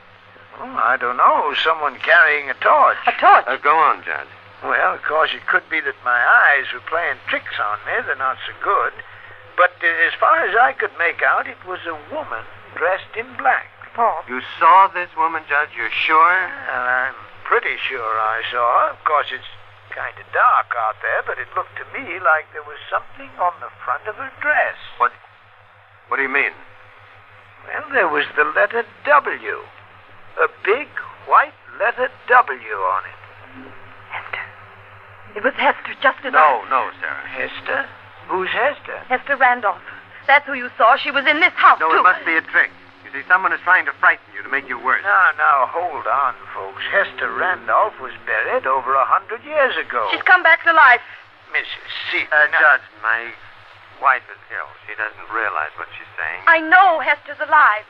Speaker 15: Oh, I don't know. Someone carrying a torch.
Speaker 6: A torch?
Speaker 14: Go on, Judge.
Speaker 15: Well, of course, it could be that my eyes were playing tricks on me. They're not so good. But as far as I could make out, it was a woman dressed in black.
Speaker 6: Paul.
Speaker 14: You saw this woman, Judge? You're sure?
Speaker 15: Well, I'm pretty sure I saw her. Of course, it's kind of dark out there, but it looked to me like there was something on the front of her dress.
Speaker 14: What do you mean?
Speaker 15: Well, there was the letter W. A big white letter W on it.
Speaker 6: Hester. It was Hester, just as
Speaker 14: No, Sarah.
Speaker 15: Hester? Who's Hester?
Speaker 6: Hester Randolph. That's who you saw. She was in this house,
Speaker 14: No,
Speaker 6: too.
Speaker 14: it must be a trick. You see, someone is trying to frighten you to make you worse.
Speaker 15: Now, hold on, folks. Hester Randolph was buried over 100 years ago.
Speaker 6: She's come back to life.
Speaker 15: Mrs. Seaton.
Speaker 14: Judge, my wife is ill. She doesn't realize what she's saying.
Speaker 6: I know Hester's alive.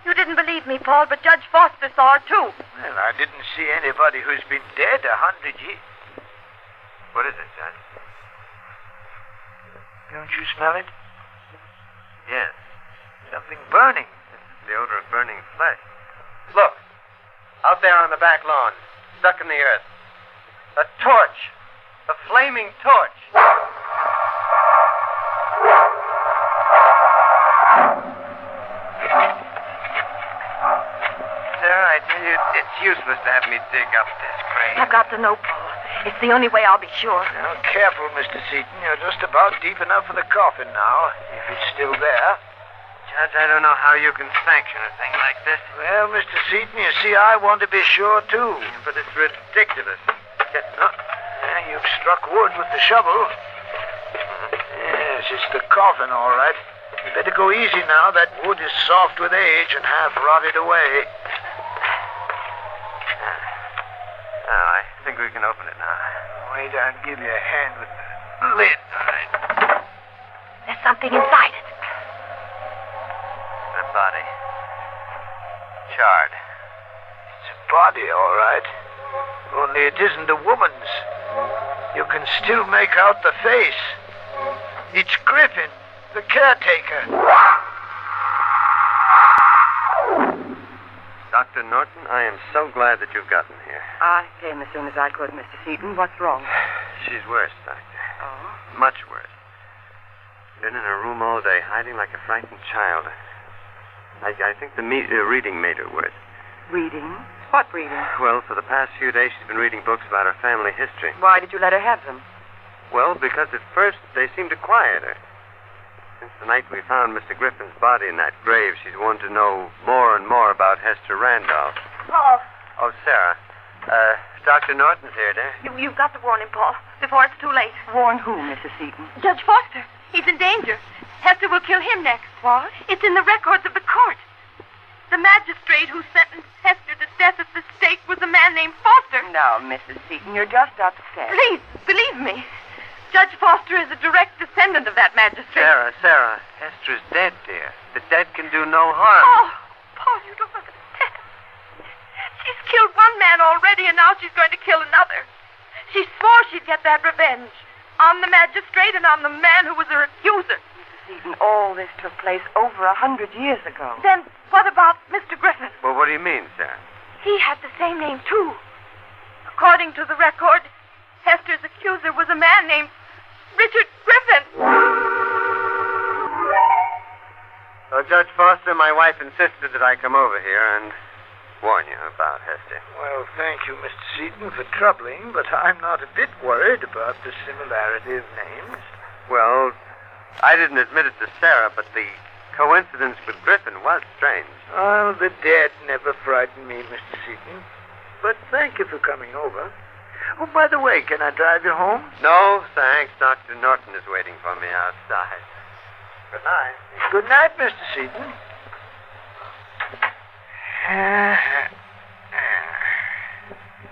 Speaker 6: You didn't believe me, Paul, but Judge Foster saw her, too.
Speaker 15: Well, I didn't see anybody who's been dead 100 years.
Speaker 14: What is it, Judge?
Speaker 15: Don't you smell it?
Speaker 14: Yes.
Speaker 15: Something burning.
Speaker 14: The odor of burning flesh. Look. Out there on the back lawn. Stuck in the earth.
Speaker 16: A torch. A flaming torch. Sarah, I tell you, it's useless to have me dig up this grave.
Speaker 7: I've got to know, Paul. It's the only way I'll be sure.
Speaker 15: Now, careful, Mr. Seaton. You're just about deep enough for the coffin now, if it's still there.
Speaker 16: Judge, I don't know how you can sanction a thing like this.
Speaker 15: Well, Mr. Seaton, you see, I want to be sure, too.
Speaker 16: But it's ridiculous.
Speaker 15: You've struck wood with the shovel. Yes, it's the coffin, all right. You better go easy now. That wood is soft with age and half rotted away.
Speaker 16: Now, I think we can open it now.
Speaker 15: Wait, I'll give you a hand with the lid. All right.
Speaker 7: There's something inside it.
Speaker 16: A body. Charred.
Speaker 15: It's a body, all right. Only it isn't a woman's. You can still make out the face. It's Griffin, the caretaker.
Speaker 16: Dr. Norton, I am so glad that you've gotten here.
Speaker 7: I came as soon as I could, Mr. Seaton. What's wrong?
Speaker 16: She's worse, Doctor.
Speaker 7: Oh?
Speaker 16: Much worse. Been in her room all day, hiding like a frightened child. I think the reading made her worse.
Speaker 7: Reading? What reading?
Speaker 16: Well, for the past few days, she's been reading books about her family history.
Speaker 7: Why did you let her have them?
Speaker 16: Well, because at first they seemed to quiet her. Since the night we found Mr. Griffin's body in that grave, she's wanted to know more and more about Hester Randolph.
Speaker 7: Paul.
Speaker 16: Oh, Sarah. Dr. Norton's here, dear.
Speaker 7: You've got to warn him, Paul, before it's too late. Warn who, Mrs. Seaton?
Speaker 9: Judge Foster. He's in danger. Hester will kill him next.
Speaker 7: What?
Speaker 9: It's in the records of the court. The magistrate who sentenced Hester to death at the stake was a man named Foster.
Speaker 7: Now, Mrs. Seaton, you're just upset.
Speaker 9: Please, believe me. Judge Foster is a direct descendant of that magistrate.
Speaker 16: Sarah, Hester's dead, dear. The dead can do no harm.
Speaker 9: Oh, Paul, you don't understand. She's killed one man already, and now she's going to kill another. She swore she'd get that revenge on the magistrate and on the man who was her accuser.
Speaker 7: Mrs. Seaton, all this took place over 100 years ago.
Speaker 9: Then what about Mr. Griffin?
Speaker 16: Well, what do you mean, Sarah?
Speaker 9: He had the same name, too. According to the record, Hester's accuser was a man named Richard Griffin.
Speaker 16: So, Judge Foster, my wife insisted that I come over here and warn you about Hester.
Speaker 15: Well, thank you, Mr. Seaton, for troubling, but I'm not a bit worried about the similarity of names.
Speaker 16: Well, I didn't admit it to Sarah, but the coincidence with Griffin was strange.
Speaker 15: Oh, the dead never frightened me, Mr. Seaton. But thank you for coming over. Oh, by the way, can I drive you home?
Speaker 16: No, thanks. Dr. Norton is waiting for me outside. Good night.
Speaker 15: Good night, Mr. Seaton.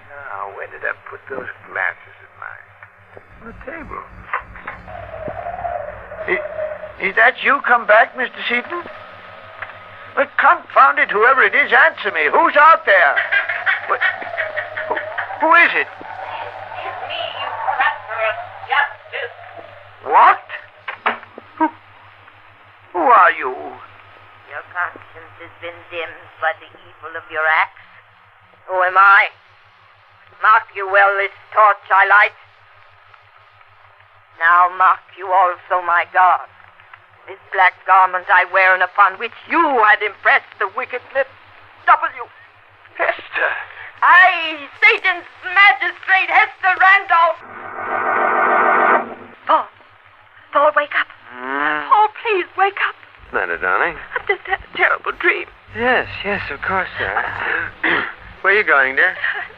Speaker 15: Now, where did I put those glasses of mine? On the table. Is that you come back, Mr. Seaton? Well, confound it, whoever it is, answer me. Who's out there? Who is it?
Speaker 17: It's me, you crusher of justice.
Speaker 15: What? Who are you?
Speaker 17: Your conscience has been dimmed by the evil of your acts. Who am I? Mark you well this torch I light. Now mark you also my God, this black garment I wear and upon which you had impressed the wickedness W.
Speaker 15: Hester.
Speaker 17: I, Satan's magistrate, Hester Randolph.
Speaker 9: Paul, wake up. Paul, please, wake up.
Speaker 16: What's the matter, darling?
Speaker 9: I've just had a terrible dream.
Speaker 16: Yes, of course, Sarah. Where are you going, dear?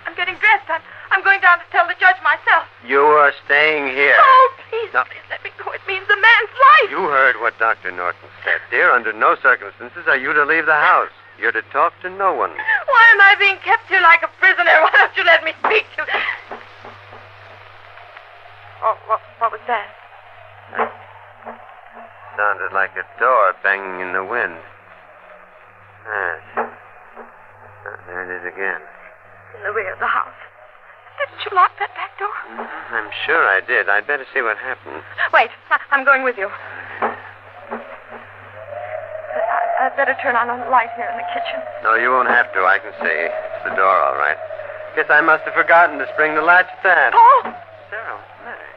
Speaker 9: I'm getting dressed. I'm going down to tell the judge myself.
Speaker 16: You are staying here.
Speaker 9: Oh, please,
Speaker 16: No.
Speaker 9: please let me go. It means a man's life.
Speaker 16: You heard what Dr. Norton said, dear. Under no circumstances are you to leave the house. You're to talk to no one.
Speaker 9: Why am I being kept here like a prisoner? Why don't you let me speak to... Oh, what was that?
Speaker 16: Sounded like a door banging in the wind. Yes. There it is again.
Speaker 9: In the rear of the house. Didn't you lock that back door?
Speaker 16: I'm sure I did. I'd better see what happened.
Speaker 9: Wait, I'm going with you. I'd better turn on a light here in the kitchen.
Speaker 16: No, you won't have to. I can see. It's the door, all right. Guess I must have forgotten to spring the latch at that.
Speaker 9: Paul!
Speaker 16: Sarah, what's the matter?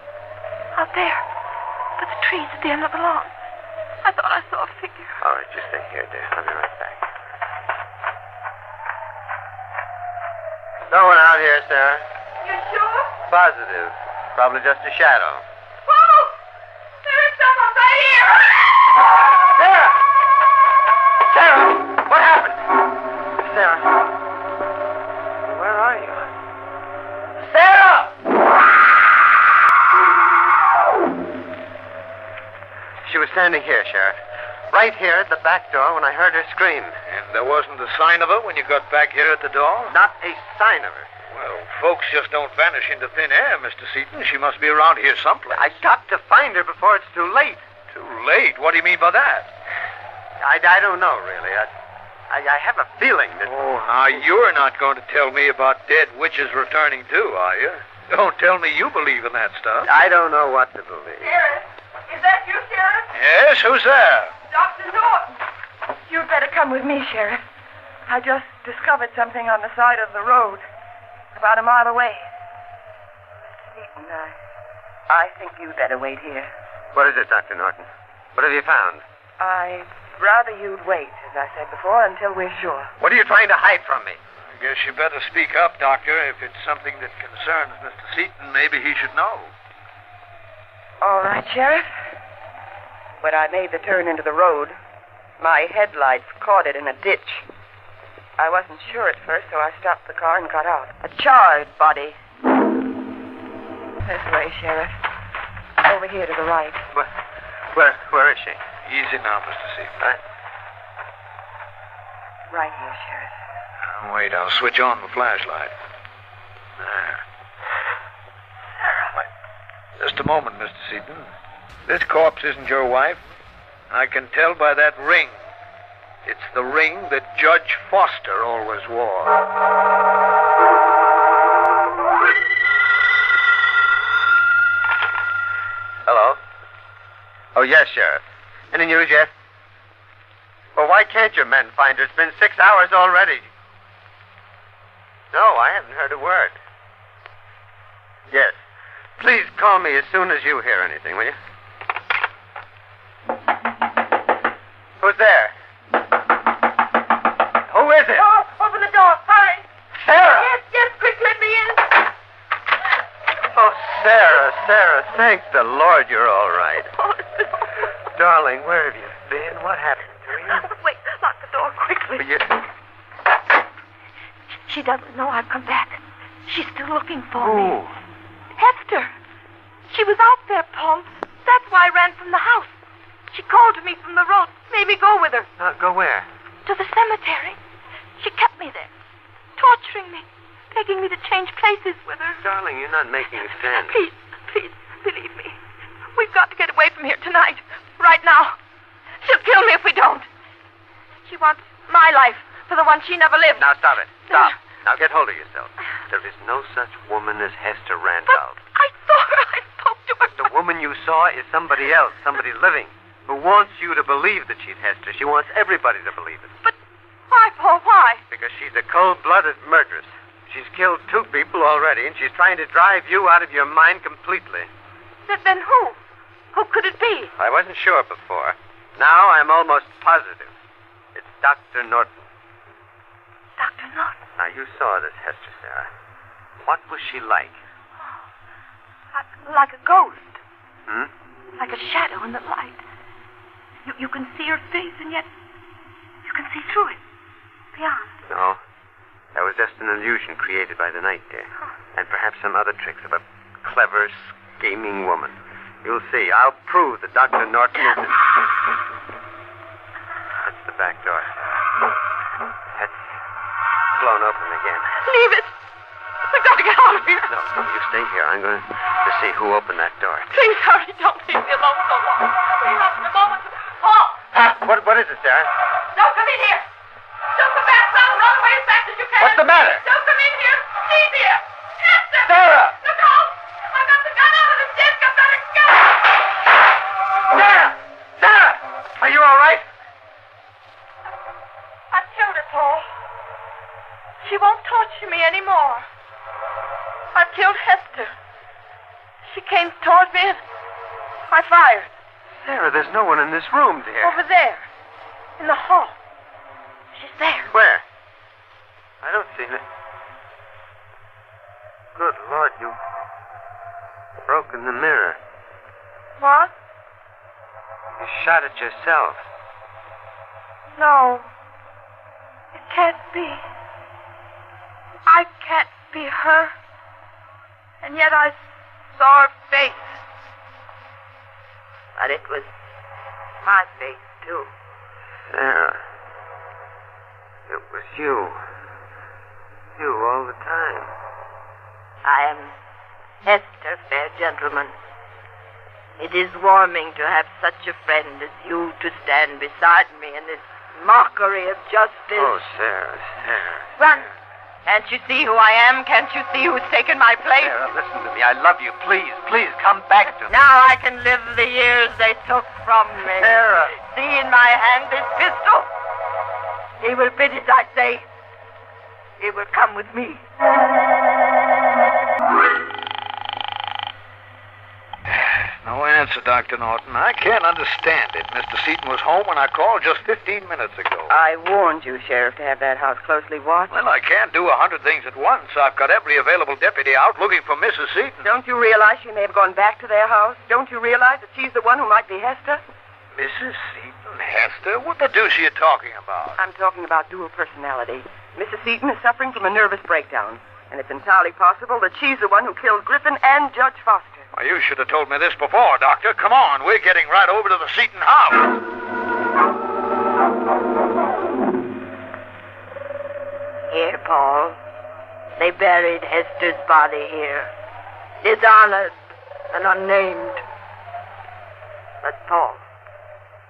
Speaker 9: Out there. By the trees at the end of the lawn. I thought I saw a figure.
Speaker 16: All right, just stay here, dear. I'll be right back. No one out here, Sarah.
Speaker 9: You sure?
Speaker 16: Positive. Probably just a shadow.
Speaker 9: Paul! There is someone right here!
Speaker 16: Sarah! Sarah! What happened? Sarah. Where are you? Sarah! She was standing here, Sheriff. Right here at the back door when I heard her scream.
Speaker 15: And there wasn't a sign of her when you got back here at the door?
Speaker 16: Not a sign of her.
Speaker 15: Well, folks just don't vanish into thin air, Mr. Seaton. She must be around here someplace.
Speaker 16: I got to find her before it's too late.
Speaker 15: Too late? What do you mean by that?
Speaker 16: I don't know, really. I have a feeling that...
Speaker 15: Oh, now you're not going to tell me about dead witches returning too, are you? Don't tell me you believe in that stuff.
Speaker 16: I don't know what to believe.
Speaker 9: Sheriff, is that you, Sheriff?
Speaker 15: Yes, who's there?
Speaker 9: Dr. Norton. You'd better come with me, Sheriff. I just discovered something on the side of the road, about a mile away. Seaton, I think you'd better wait here.
Speaker 16: What is it, Dr. Norton? What have you found?
Speaker 9: I'd rather you'd wait, as I said before, until we're sure.
Speaker 16: What are you trying to hide from me?
Speaker 15: I guess you better speak up, Doctor. If it's something that concerns Mr. Seaton, maybe he should know.
Speaker 9: All right, Sheriff. When I made the turn into the road, my headlights caught it in a ditch. I wasn't sure at first, so I stopped the car and got out. A charred body. This way, Sheriff. Over here to the right.
Speaker 16: Where is she?
Speaker 15: Easy now, Mr. Seaton.
Speaker 9: Right here, Sheriff.
Speaker 15: Now, wait, I'll switch on the flashlight. There. Sarah. Just a moment, Mr. Seaton. This corpse isn't your wife. I can tell by that ring. It's the ring that Judge Foster always wore.
Speaker 16: Hello? Oh, yes, Sheriff. Any news yet? Well, why can't your men find her? It's been 6 hours already. No, I haven't heard a word. Yes. Please call me as soon as you hear anything, will you? Who's there? Who is it?
Speaker 9: Oh, open the door. Hurry.
Speaker 16: Sarah!
Speaker 9: Yes, quick, let me in.
Speaker 16: Oh, Sarah, thank the Lord you're all right.
Speaker 9: Oh,
Speaker 16: Darling, where have you been? What happened to you?
Speaker 9: Wait, lock the door quickly.
Speaker 16: Will you...
Speaker 9: She doesn't know I've come back. She's still looking for
Speaker 16: Who?
Speaker 9: me. Hester. She was out there, Paul. That's why I ran from the house. She called to me from the road, made me go with her.
Speaker 16: Go where?
Speaker 9: To the cemetery. She kept me there, torturing me, begging me to change places with her.
Speaker 16: Darling, you're not making sense.
Speaker 9: Please, believe me. We've got to get away from here tonight, right now. She'll kill me if we don't. She wants my life for the one she never lived.
Speaker 16: Now, stop it. Stop. Now, get hold of yourself. There is no such woman as Hester Randolph.
Speaker 9: I saw her. I spoke to her.
Speaker 16: The woman you saw is somebody else, somebody living, who wants you to believe that she's Hester. She wants everybody to believe it.
Speaker 9: But why, Paul, why?
Speaker 16: Because she's a cold-blooded murderess. She's killed 2 people already, and she's trying to drive you out of your mind completely.
Speaker 9: Then who? Who could it be?
Speaker 16: I wasn't sure before. Now I'm almost positive. It's Dr. Norton.
Speaker 9: Dr. Norton?
Speaker 16: Now, you saw this Hester, Sarah. What was she like?
Speaker 9: Like a ghost.
Speaker 16: Hmm?
Speaker 9: Like a shadow in the light. You can see her face, and yet you can see through it. Beyond.
Speaker 16: No. That was just an illusion created by the night, dear. And perhaps some other tricks of a clever, scheming woman. You'll see. I'll prove that Dr. Norton is... That's the back door. That's blown open again.
Speaker 9: Leave it. We've got to get out of here.
Speaker 16: No, you stay here. I'm going to see who opened that door.
Speaker 9: Please hurry. Don't leave me alone so long. We haven't a moment. Paul!
Speaker 16: What is it, Sarah?
Speaker 9: Don't come in here. Don't come back. Run away as fast as you can.
Speaker 16: What's the matter?
Speaker 9: Don't come in here. She's here. Hester!
Speaker 16: Sarah!
Speaker 9: Look out! I got the gun out of the desk. I've got a gun.
Speaker 16: Sarah! Sarah! Are you all right?
Speaker 9: I killed her, Paul. She won't torture me anymore.
Speaker 18: called Hester. She came toward me and I fired.
Speaker 16: Sarah, there's no one in this room, dear.
Speaker 18: Over there. In the hall. She's there.
Speaker 16: Where? I don't see her. Good Lord, you've broken the mirror.
Speaker 18: What?
Speaker 16: You shot it yourself.
Speaker 18: No. It can't be. I can't be her. And yet I saw her face.
Speaker 17: But it was my face, too.
Speaker 16: Sarah. It was you. You all the time.
Speaker 17: I am Hester, fair gentleman. It is warming to have such a friend as you to stand beside me in this mockery of justice.
Speaker 16: Oh, Sarah, Sarah.
Speaker 17: Run! Can't you see who I am? Can't you see who's taken my place?
Speaker 16: Sarah, listen to me. I love you. Please, please, come back to me.
Speaker 17: Now I can live the years they took from me.
Speaker 16: Sarah.
Speaker 17: See in my hand this pistol. He will bid it, I say. He will come with me.
Speaker 15: No answer, Dr. Norton. I can't understand it. Mr. Seaton was home when I called just 15 minutes ago.
Speaker 7: I warned you, Sheriff, to have that house closely watched.
Speaker 15: Well, I can't do 100 things at once. I've got every available deputy out looking for Mrs. Seaton.
Speaker 7: Don't you realize she may have gone back to their house? Don't you realize that she's the one who might be Hester?
Speaker 15: Mrs. Seaton? Hester? What the deuce are you talking about?
Speaker 7: I'm talking about dual personality. Mrs. Seaton is suffering from a nervous breakdown, and it's entirely possible that she's the one who killed Griffin and Judge Foster.
Speaker 15: Well, you should have told me this before, Doctor. Come on, we're getting right over to the Seaton house.
Speaker 17: Here, Paul. They buried Hester's body here. Dishonored and unnamed. But, Paul,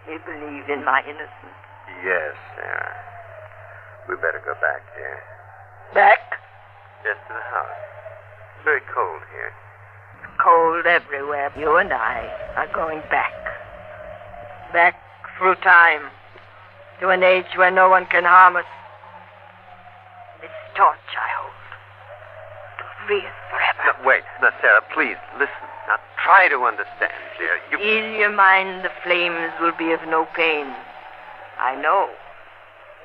Speaker 17: you believe in my innocence.
Speaker 16: Yes, Sarah. We better go back, dear.
Speaker 17: Back?
Speaker 16: Just to the house. It's very cold here.
Speaker 17: Cold everywhere. You and I are going back. Back through time. To an age where no one can harm us. This torch I hold. To free us forever.
Speaker 16: No, wait. Now, Sarah, please, listen. Now, try to understand, dear.
Speaker 17: Ease your mind. The flames will be of no pain. I know.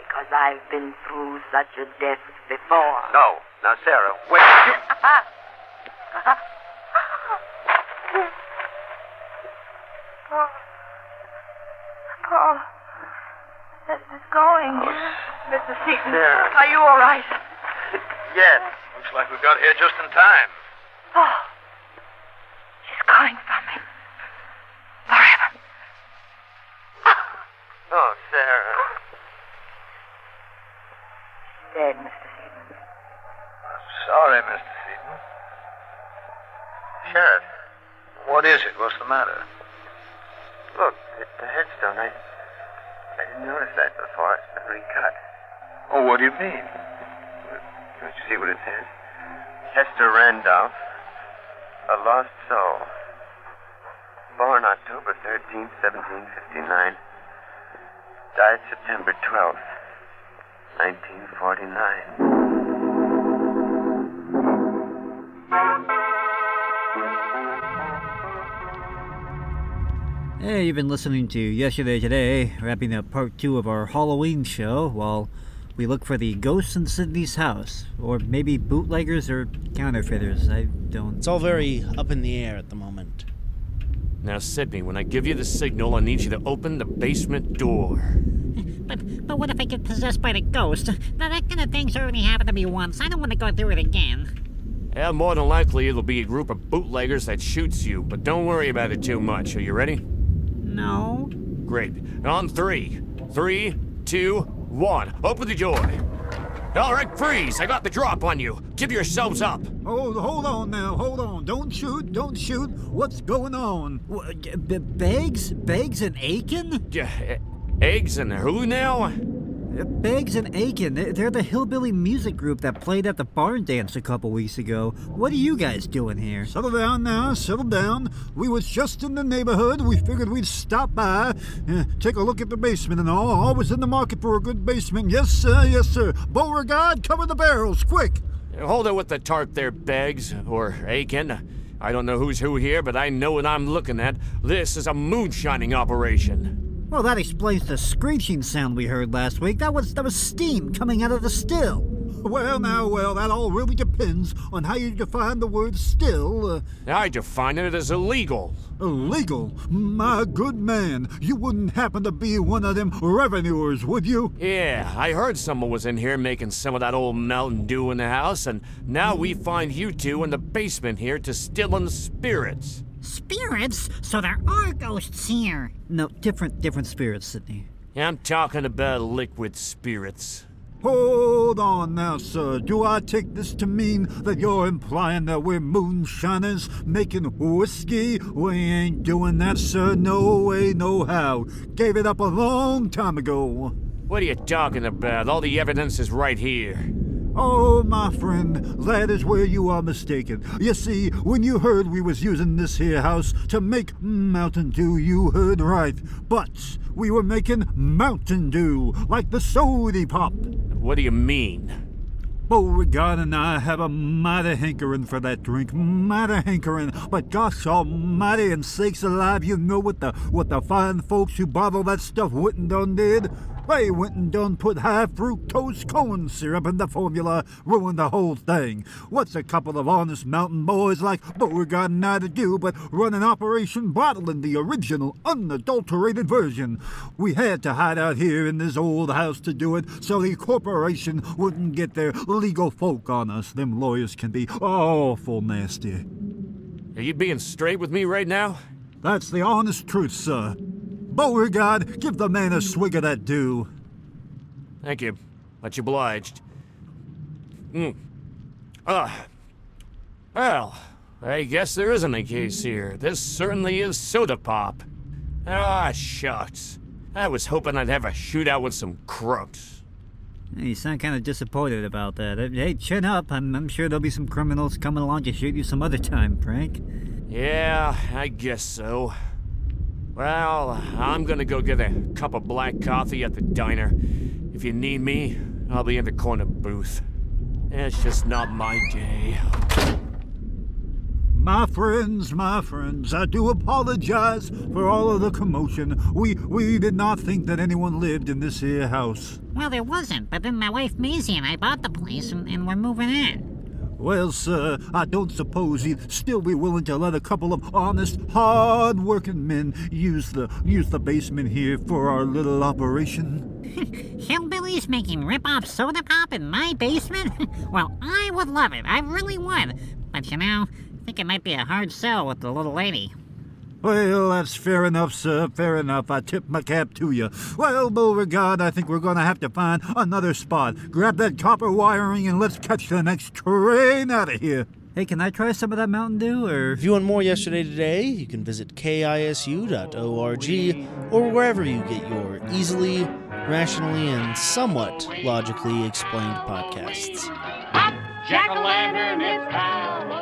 Speaker 17: Because I've been through such a death before.
Speaker 16: No. Now, Sarah, wait.
Speaker 18: Paul. Hester's going. Mr. Seaton,
Speaker 16: Sarah.
Speaker 18: are you all right?
Speaker 16: Yes.
Speaker 15: Looks like we got here just in time.
Speaker 18: Paul. She's going from me. Forever.
Speaker 16: Oh, Sarah.
Speaker 17: Dead, Mr. Seaton.
Speaker 15: Sorry, Mr. Seaton. Sheriff, what is it? What's the matter?
Speaker 16: Look, the headstone. I didn't notice that before. It's been recut.
Speaker 15: Oh, what do you mean?
Speaker 16: Don't you see what it says? Hester Randolph, a lost soul. Born October 13th, 1759. Died September 12th, 1949.
Speaker 2: Hey, you've been listening to Yesterday Today, wrapping up part 2 of our Halloween show while we look for the ghosts in Sydney's house. Or maybe bootleggers or counterfeiters. I don't...
Speaker 3: It's all very up in the air at the moment.
Speaker 12: Now, Sydney, when I give you the signal, I need you to open the basement door.
Speaker 4: But what if I get possessed by the ghost? Now, that kind of thing's already happened to me once. I don't want to go through it again.
Speaker 12: Yeah, more than likely it'll be a group of bootleggers that shoots you, but don't worry about it too much. Are you ready?
Speaker 4: No.
Speaker 12: Great. On 3. 3, 2, 1. Open the door. All right, freeze. I got the drop on you. Give yourselves up.
Speaker 2: Hold on now. Hold on. Don't shoot. What's going on? Bags? Bags and Aiken?
Speaker 12: Eggs and who now?
Speaker 2: Beggs and Aiken, they're the hillbilly music group that played at the barn dance a couple weeks ago. What are you guys doing here?
Speaker 19: Settle down now, settle down. We was just in the neighborhood. We figured we'd stop by, take a look at the basement and all. Always in the market for a good basement. Yes, sir, yes, sir. Beauregard, cover the barrels, quick.
Speaker 12: Hold it with the tarp there, Beggs, or Aiken. I don't know who's who here, but I know what I'm looking at. This is a moonshining operation.
Speaker 2: Well, that explains the screeching sound we heard last week. That was steam coming out of the still.
Speaker 19: Well, that all really depends on how you define the word still.
Speaker 12: I define it as illegal.
Speaker 19: Illegal? My good man, you wouldn't happen to be one of them revenuers, would you?
Speaker 12: Yeah, I heard someone was in here making some of that old Mountain Dew in the house, and now we find you two in the basement here distilling spirits.
Speaker 4: Spirits? So there are ghosts here.
Speaker 2: No, different spirits, Sidney.
Speaker 12: I'm talking about liquid spirits.
Speaker 19: Hold on now, sir. Do I take this to mean that you're implying that we're moonshiners making whiskey? We ain't doing that, sir. No way, no how. Gave it up a long time ago.
Speaker 12: What are you talking about? All the evidence is right here.
Speaker 19: Oh, my friend, that is where you are mistaken. You see, when you heard we was using this here house to make Mountain Dew, you heard right. But we were making Mountain Dew, like the sody pop.
Speaker 12: What do you mean?
Speaker 19: Beauregard and I have a mighty hankering for that drink, mighty hankering. But gosh almighty and sakes alive, you know what the fine folks who bottle that stuff went and done did? They went and done put high fructose corn syrup in the formula, ruined the whole thing. What's a couple of honest mountain boys like Beauregard and I to do but run an operation bottling the original, unadulterated version? We had to hide out here in this old house to do it so the corporation wouldn't get their legal folk on us. Them lawyers can be awful nasty.
Speaker 12: Are you being straight with me right now?
Speaker 19: That's the honest truth, sir. Beauregard, give the man a swig of that dew.
Speaker 12: Thank you. Much obliged. Well, I guess there isn't a case here. This certainly is soda pop. Ah, shucks. I was hoping I'd have a shootout with some crooks.
Speaker 2: You sound kind of disappointed about that. Hey, chin up. I'm sure there'll be some criminals coming along to shoot you some other time, Frank.
Speaker 12: Yeah, I guess so. Well, I'm gonna go get a cup of black coffee at the diner. If you need me, I'll be in the corner booth. It's just not my day.
Speaker 19: My friends, I do apologize for all of the commotion. We did not think that anyone lived in this here house.
Speaker 4: Well, there wasn't, but then my wife Maisie and I bought the place and we're moving in.
Speaker 19: Well, sir, I don't suppose you'd still be willing to let a couple of honest, hard-working men use the basement here for our little operation?
Speaker 4: Hillbillies making rip-off soda pop in my basement? Well, I would love it. I really would. But I think it might be a hard sell with the little lady.
Speaker 19: Well, that's fair enough, sir, fair enough. I tip my cap to you. Well, Beauregard, I think we're going to have to find another spot. Grab that copper wiring and let's catch the next train out of here.
Speaker 2: Hey, can I try some of that Mountain Dew, or...?
Speaker 3: If you want more Yesterday Today, you can visit KISU.org or wherever you get your easily, rationally, and somewhat logically explained podcasts.
Speaker 1: Jack-o'-lantern, it's Halloween.